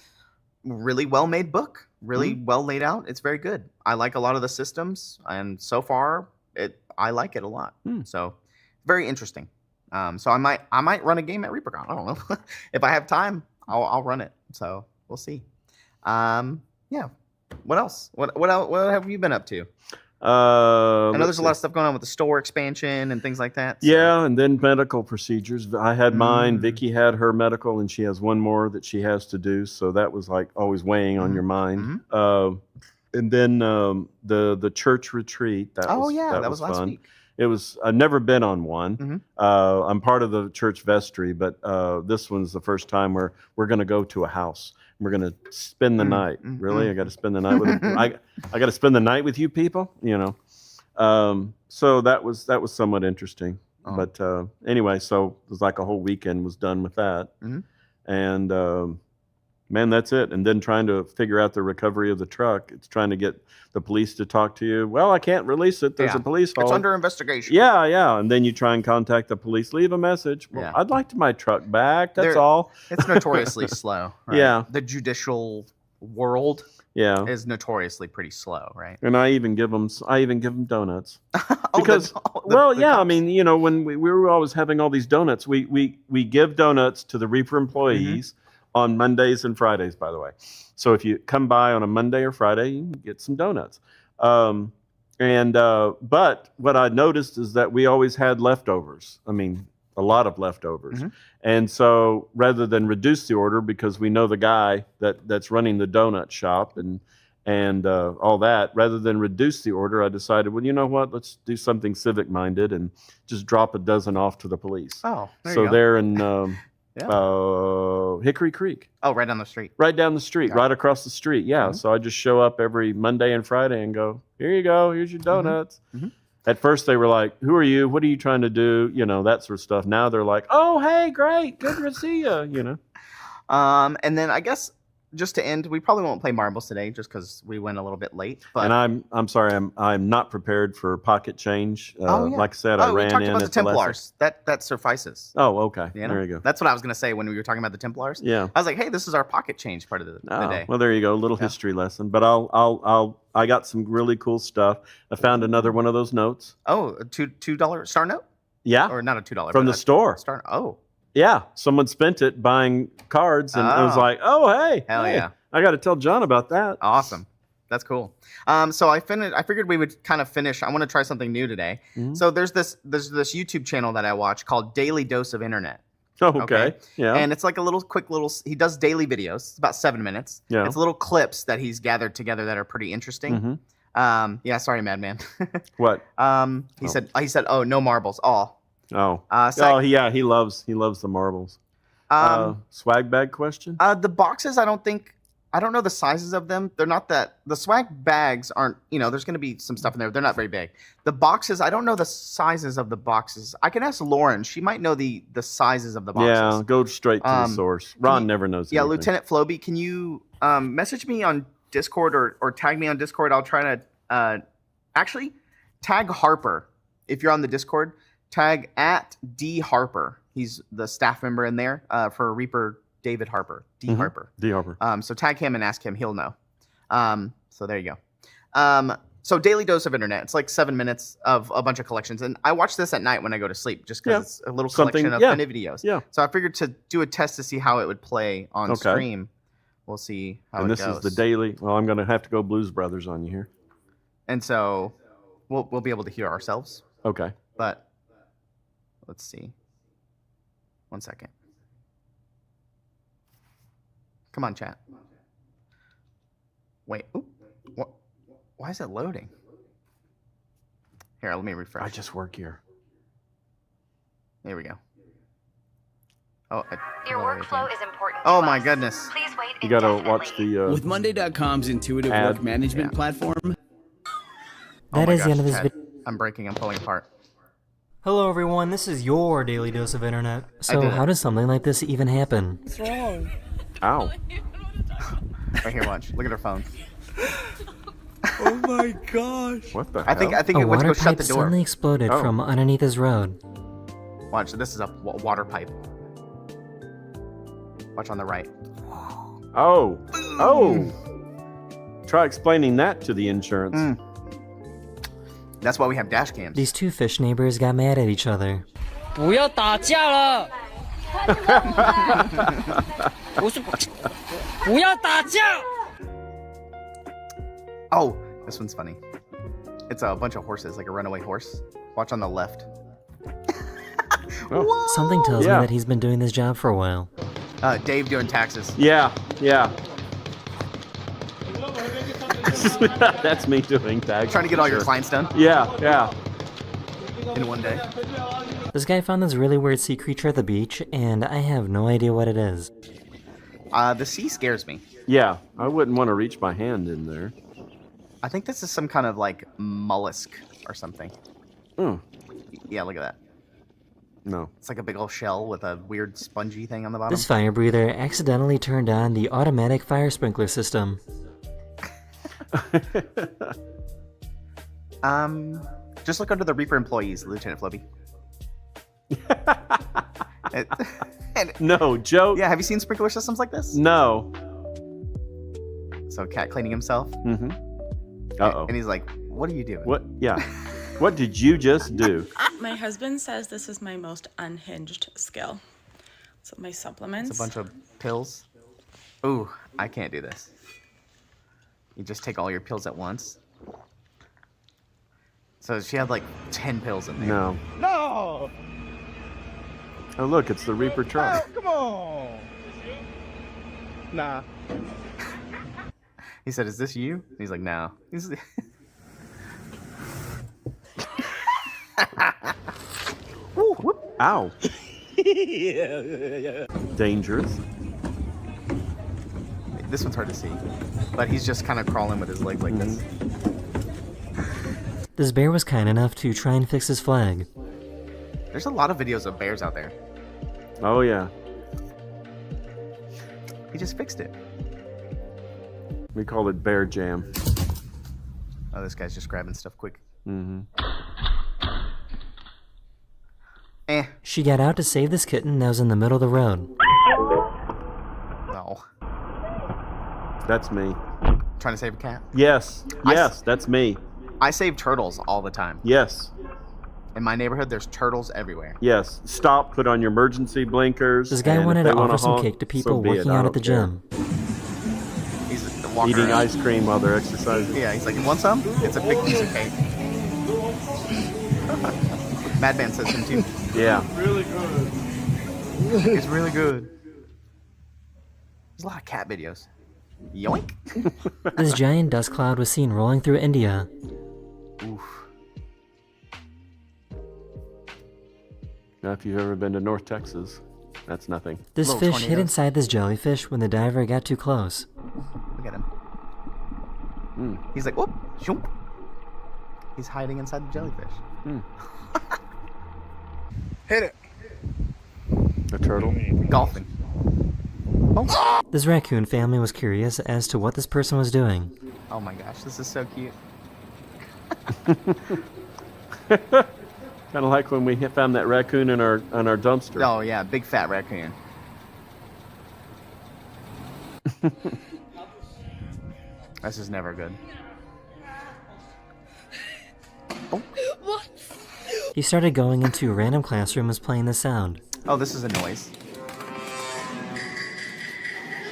really well made book, really well laid out. It's very good. I like a lot of the systems, and so far I like it a lot. So very interesting. So I might run a game at ReaperCon. I don't know if I have time. I'll run it. So we'll see. Yeah. What else? What have you been up to? I know there's a lot of stuff going on with the store expansion and things like that. So. Yeah, and then medical procedures. I had mine. Vicky had her medical, and she has one more that she has to do. So that was like always weighing on your mind. And then the church retreat. That was last fun. week. It was. I've never been on one. I'm part of the church vestry, but this one's the first time where we're going to go to a house. We're going to spend the night. Really? I got to spend the night with them. I got to spend the night with you people, So that was somewhat interesting. Oh. But anyway, so it was like a whole weekend was done with that. And man, that's it. And then trying to figure out the recovery of the truck. It's trying to get the police to talk to you. Well, I can't release it. There's a police hold. It's under investigation. Yeah, yeah. And then you try and contact the police. Leave a message. Well, I'd like my truck back. That's all. It's notoriously slow. Right? Yeah. The judicial world is notoriously pretty slow, right? And I even give them donuts. Because I mean, you know, when we were always having all these donuts, we give donuts to the Reaper employees on Mondays and Fridays, by the way. So if you come by on a Monday or Friday, you can get some donuts. But what I noticed is that we always had leftovers. I mean, a lot of leftovers. And so rather than reduce the order, because we know the guy that's running the donut shop and all that, rather than reduce the order, I decided, well, you know what? Let's do something civic-minded and just drop a dozen off to the police. Oh, so they're in Hickory Creek. Oh, right down the street. Right down the street, right across the street. Yeah. So I just show up every Monday and Friday and go, here you go. Here's your donuts. At first they were like, who are you? What are you trying to do? You know, that sort of stuff. Now they're like, oh, hey, great. Good to see you, you know. And then I guess just to end, we probably won't play marbles today just because we went a little bit late. But and I'm sorry, I'm not prepared for pocket change. Like I said, I ran talked in about at the Templars. That suffices. Oh, okay. You know? There you go. That's what I was going to say when we were talking about the Templars. Yeah. I was like, hey, this is our pocket change part of the day. Well, there you go. A little history lesson. But I got some really cool stuff. I found another one of those notes. Oh, a $2 star note? Yeah. Or not a $2 from the store. Star. Oh. Yeah. Someone spent it buying cards, and it was like, oh, hey. Hell yeah. I got to tell John about that. Awesome. That's cool. So I figured we would kind of finish. I want to try something new today. So there's this YouTube channel that I watch called Daily Dose of Internet. Oh, okay. Yeah. And it's like a quick little. He does daily videos. It's about 7 minutes. Yeah. It's little clips that he's gathered together that are pretty interesting. Yeah. Sorry, Madman. What? He said, oh, no marbles. Oh. Yeah. He loves the marbles. Swag bag question. The boxes, I don't know the sizes of them. They're not that. The swag bags aren't, there's going to be some stuff in there. They're not very big. The boxes, I don't know the sizes of the boxes. I can ask Lauren. She might know the sizes of the boxes. Yeah, go straight to the source. Ron never knows anything. Yeah, Lieutenant Floby, can you message me on Discord or tag me on Discord? I'll try to actually tag Harper. If you're on the Discord, tag @D Harper. He's the staff member in there for Reaper David Harper. D Harper. So tag him and ask him. He'll know. So there you go. So Daily Dose of Internet. It's like 7 minutes of a bunch of collections. And I watch this at night when I go to sleep just because it's a little collection of funny videos. Yeah. So I figured to do a test to see how it would play on stream. We'll see how it goes. And this is the daily. Well, I'm going to have to go Blues Brothers on you here. And so we'll be able to hear ourselves. Okay. But let's see. 1 second. Come on, chat. Wait. Ooh. What? Why is it loading? Here, let me refresh. I just work here. There we go. Oh, your workflow is important. Oh my goodness. Please wait. You gotta watch the. With Monday.com's intuitive work management platform. That is the end of this video. I'm pulling apart. Hello everyone, this is your Daily Dose of Internet. So how does something like this even happen? What's wrong? Ow. Right here, watch. Look at her phone. Oh my gosh. What the hell? I think a it went to water go shut pipe the door. suddenly exploded from underneath his road. Watch, this is a water pipe. Watch on the right. Oh. Oh. Try explaining that to the insurance. That's why we have dash cams. These two fish neighbors got mad at each other. 不要打架了！我说不要打架！ Oh, this one's funny. It's a bunch of horses, like a runaway horse. Watch on the left. Something tells me that he's been doing this job for a while. Dave doing taxes. Yeah. That's me doing taxes. Trying to get all your clients done. Yeah. In one day. This guy found this really weird sea creature at the beach, and I have no idea what it is. The sea scares me. Yeah, I wouldn't want to reach my hand in there. I think this is some kind of like mollusk or something. Yeah, look at that. No. It's like a big old shell with a weird spongy thing on the bottom. This fire breather accidentally turned on the automatic fire sprinkler system. Just look under the Reaper employees, Lieutenant Flubby. No, joke. Yeah, have you seen sprinkler systems like this? No. So, cat cleaning himself. Mm-hmm. Uh-oh. And he's like, what are you doing? What? Yeah. What did you just do? My husband says this is my most unhinged skill. So my supplements. It's a bunch of pills. Ooh, I can't do this. You just take all your pills at once. So she had like 10 pills in there. No. No! Oh, look, it's the Reaper truck. Come on! Nah. He said, is this you? And he's like, no. Ooh, whoop. Ow. Dangerous. This one's hard to see. But he's just kind of crawling with his leg like this. This bear was kind enough to try and fix his flag. There's a lot of videos of bears out there. Oh, yeah. He just fixed it. We call it bear jam. Oh, this guy's just grabbing stuff quick. Mm-hmm. She got out to save this kitten that was in the middle of the road. No. That's me. Trying to save a cat? Yes. Yes, that's me. I save turtles all the time. Yes. In my neighborhood, there's turtles everywhere. Yes. Stop, put on your emergency blinkers. This guy and wanted if they to wanna offer some honk, cake to people so be working it. I out at the don't care. gym. He's walking Eating around. ice cream while they're exercising. Yeah, he's like, you want some? It's a big piece of cake. Madman says him too. Yeah. Really good. It's really good. There's a lot of cat videos. Yoink. This giant dust cloud was seen rolling through India. Oof. Now, if you've ever been to North Texas, that's nothing. This Little fish hid tornadoes. inside this jellyfish when the diver got too close. Look at him. Mm. He's like, whoop, shoop. He's hiding inside the jellyfish. Mm. Hit it. A turtle. Golfing. This raccoon family was curious as to what this person was doing. Oh my gosh, this is so cute. Kind of like when we found that raccoon in our dumpster. Oh yeah, big fat raccoon. This is never good. He started going into random classrooms playing the sound. Oh, this is a noise.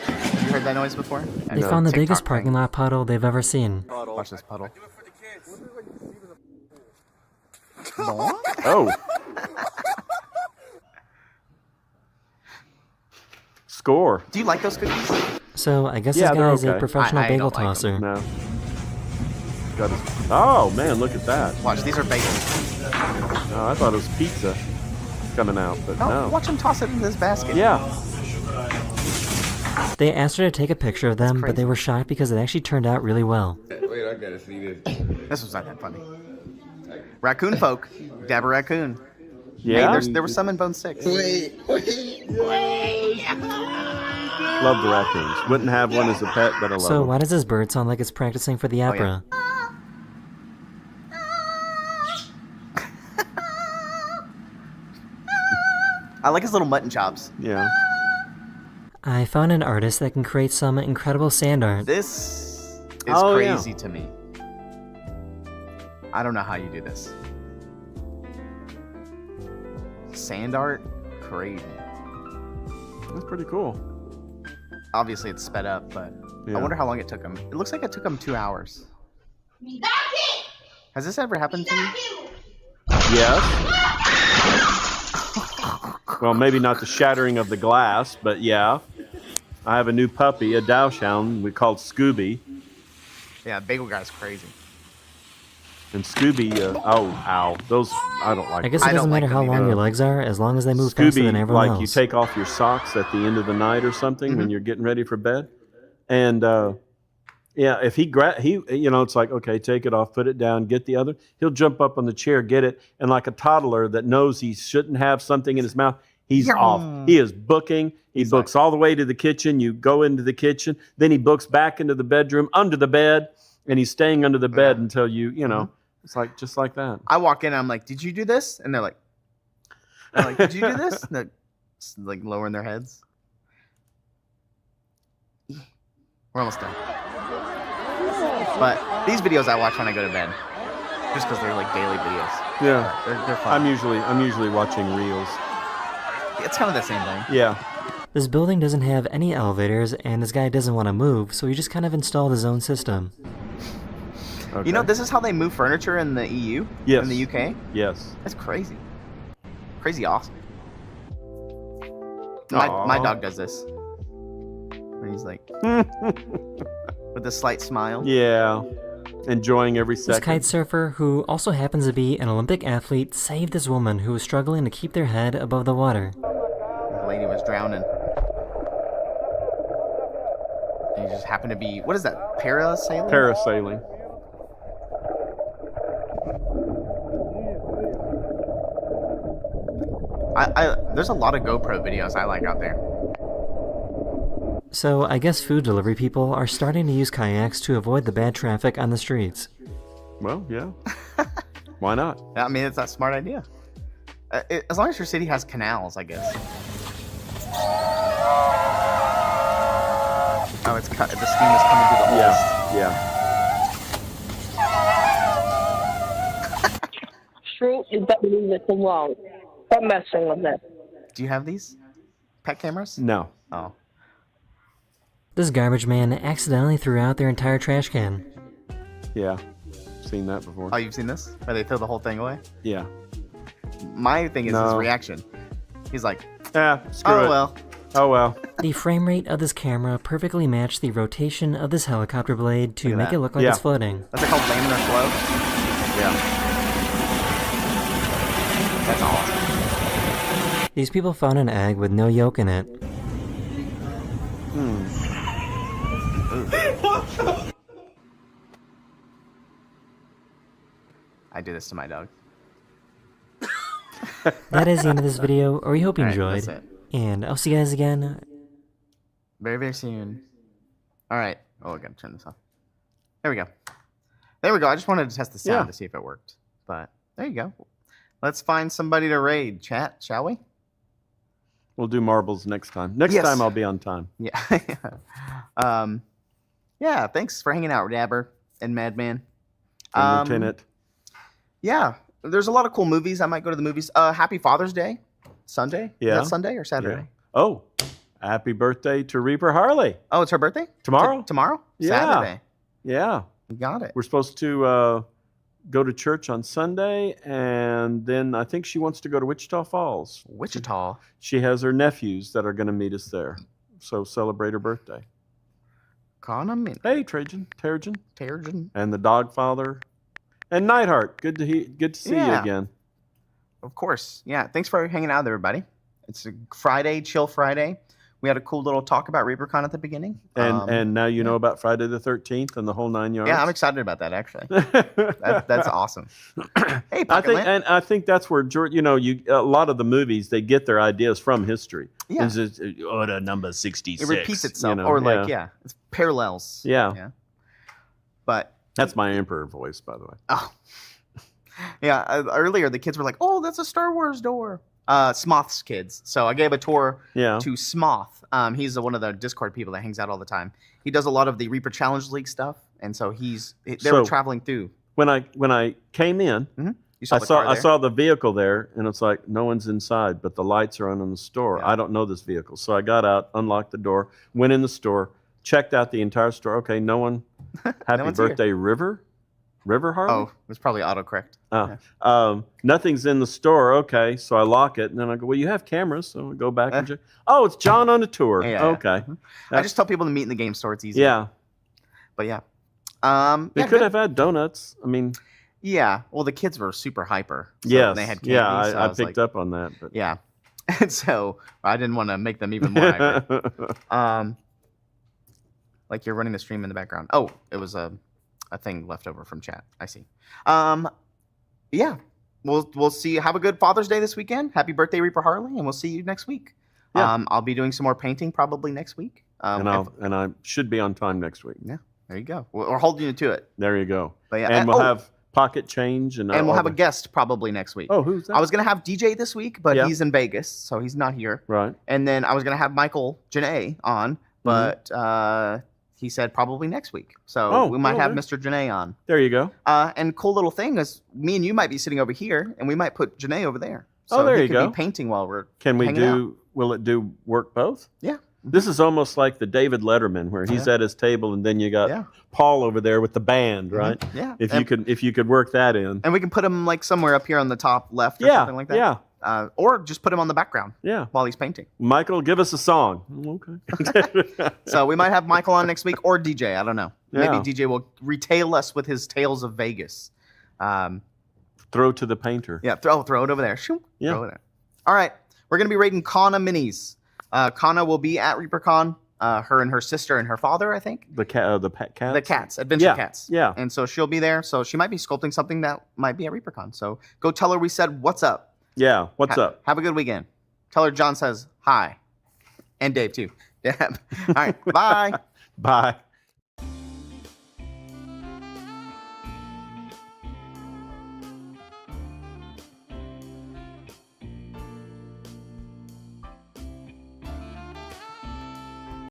Have you heard that noise before? They found the biggest parking lot puddle they've ever seen. Watch this puddle. Oh. Score. Do you like those cookies? So I guess Yeah, this they're guy is a okay. professional I bagel don't like tosser. No. Got his... Oh, man, look at that. Watch, these are bagels. No, I thought it was pizza coming out, but No, no. watch him toss it in this basket. Yeah. They asked her to take a picture of them, but crazy. they were shocked because it actually turned out really well. Wait, I gotta see this. This was not that funny. Raccoon folk. Dabber raccoon. Yeah. Hey, there was some in Bone 6. Love the raccoons. Wouldn't have one as a pet, but I love So them. why does this bird sound like it's practicing for the Oh, opera? I like his little mutton chops. Yeah. I found an artist that can create some incredible sand art. This is Oh, yeah. crazy to me. I don't know how you do this. Sand art? Crazy. That's pretty cool. Obviously it's sped up, but Yeah. I wonder how long it took him. It looks like it took him 2 hours. Has this ever happened to you? Yes. Well, maybe not the shattering of the glass, but yeah. I have a new puppy, a Dachshund we called Scooby. Yeah, Bagel Guy's crazy. And Scooby, ow. Those, I don't like I guess I it doesn't don't like matter how them long either. your legs are, as long as they move faster than Scooby, everyone like else. you take off your socks at the end of the night or something when you're getting ready for bed. And Yeah, if he it's like, okay, take it off, put it down, get the other. He'll jump up on the chair, get it, and like a toddler that knows he shouldn't have something in his mouth, he's off. He is booking. He books all the way to the kitchen. You go into the kitchen, then he books back into the bedroom, under the bed, and he's staying under the bed until it's like just like that. I walk in, and I'm like, "Did you do this?" And they're like, "Did you do this?" And they're like lowering their heads. We're almost done. But these videos I watch when I go to bed, just because they're like daily videos. Yeah, they're fun. I'm usually watching reels. It's kind of the same thing. Yeah. This building doesn't have any elevators, and this guy doesn't want to move, so he just kind of installed his own system. Okay. You know, this is how they move furniture in the EU? Yes. In the UK? Yes. That's crazy. Crazy awesome. My dog does this. And he's like, with a slight smile. Yeah. Enjoying every second. This kite surfer, who also happens to be an Olympic athlete, saved this woman who was struggling to keep their head above the water. The lady was drowning. And he just happened to be, what is that, parasailing? Parasailing. There's a lot of GoPro videos I like out there. So I guess food delivery people are starting to use kayaks to avoid the bad traffic on the streets. Well, yeah. Why not? I mean, it's a smart idea. As long as your city has canals, I guess. Oh, it's cut. The steam is coming through the holes. Yeah. Fruit, you better leave it alone. Stop messing with it. Do you have these pet cameras? No. Oh. This garbage man accidentally threw out their entire trash can. Yeah. Seen that before. Oh, you've seen this? Where they throw the whole thing away? Yeah. My thing is his reaction. He's like, screw it. Well. Oh, well. The frame rate of this camera perfectly matched the rotation of this helicopter blade to make it look like it's floating. What's it called? Laminar flow? Yeah. That's awesome. These people found an egg with no yolk in it. I do this to my dog. That is the end of this video, or we hope you All right, enjoyed. that's it. And I'll see you guys again very, very soon. All right. Oh, I gotta turn this off. There we go. There we go. I just wanted to test the sound to see if it worked. But there you go. Let's find somebody to raid. Chat, shall we? We'll do marbles next time. Next time I'll be on time. Yeah. Yeah, thanks for hanging out, Dabber and Madman. And Lieutenant. Yeah, there's a lot of cool movies. I might go to the movies. Happy Father's Day, Sunday. Yeah. Is that Sunday or Saturday? Yeah. Oh, happy birthday to Reaper Harley. Oh, it's her birthday? Tomorrow? Tomorrow? Yeah. Saturday. Yeah. You got it. We're supposed to go to church on Sunday, and then I think she wants to go to Wichita Falls. Wichita? She has her nephews that are going to meet us there. So celebrate her birthday. Hey, Trajan. And the dog father. And Nightheart. Good to see you again. Of course. Yeah. Thanks for hanging out, everybody. It's a Friday, chill Friday. We had a cool little talk about ReaperCon at the beginning. And now you know about Friday the 13th and the whole 9 yards. Yeah, I'm excited about that, actually. That's awesome. Hey, I think that's where George, a lot of the movies, they get their ideas from history. Yeah. It's order number 66. It repeats itself. It's parallels. Yeah. But that's my Emperor voice, by the way. Oh. Yeah, earlier the kids were like, "Oh, that's a Star Wars door." Smoth's kids. So I gave a tour to Smoth. He's one of the Discord people that hangs out all the time. He does a lot of the Reaper Challenge League stuff, and so they were traveling through. When I came in, I saw the vehicle there, and it's like no one's inside, but the lights are on in the store. Yeah. I don't know this vehicle, so I got out, unlocked the door, went in the store, checked out the entire store. Okay, no one. Happy birthday, here. River Harley? Oh, it was probably autocorrect. Nothing's in the store. Okay, so I lock it, and then I go, well, you have cameras, so I go back and check. Oh, it's John on the tour. Yeah, okay. Yeah. I just tell people to meet in the game store. It's easy. Yeah. But yeah. They could have had donuts. I mean. Yeah. Well, the kids were super hyper. So yes. They had candy, yeah, so I picked up on that. But. Yeah. And so I didn't want to make them even more hyper. Like you're running the stream in the background. Oh, it was a thing left over from chat. I see. Yeah. We'll see. Have a good Father's Day this weekend. Happy birthday, Reaper Harley, and we'll see you next week. Yeah. I'll be doing some more painting probably next week. And I should be on time next week. Yeah. There you go. We're holding you to it. There you go. But yeah, and we'll have pocket change and we'll have a guest probably next week. Oh, who's that? I was gonna have DJ this week, but Yeah. he's in Vegas, so he's not here. Right. And then I was gonna have Michael Janae on, but he said probably next week. So we might have Mr. Janae on. There you go. And cool little thing is, me and you might be sitting over here, and we might put Janae over there. So there he you could go. Be painting while we're Can we hanging out. do? Will it do work both? Yeah. This is almost like the David Letterman, where he's at his table, and then you got Paul over there with the band, right? Yeah. If you could work that in. And we can put him like somewhere up here on the top left or something like that. Yeah. Or just put him on the background. Yeah. While he's painting. Michael, give us a song. Okay. So we might have Michael on next week or DJ. I don't know. Yeah. Maybe DJ will retail us with his tales of Vegas. Throw to the painter. Yeah. Throw it over there. Shoo, Yeah. Throw it there. All right. We're gonna be rating Kana minis. Kana will be at ReaperCon. Her and her sister and her father, I think. The pet cats. The cats, adventure cats. Yeah. And so she'll be there. So she might be sculpting something that might be at ReaperCon. So go tell her we said what's up. Yeah. What's up? Have a good weekend. Tell her John says hi, and Dave too. Yeah. All right. Bye. Bye.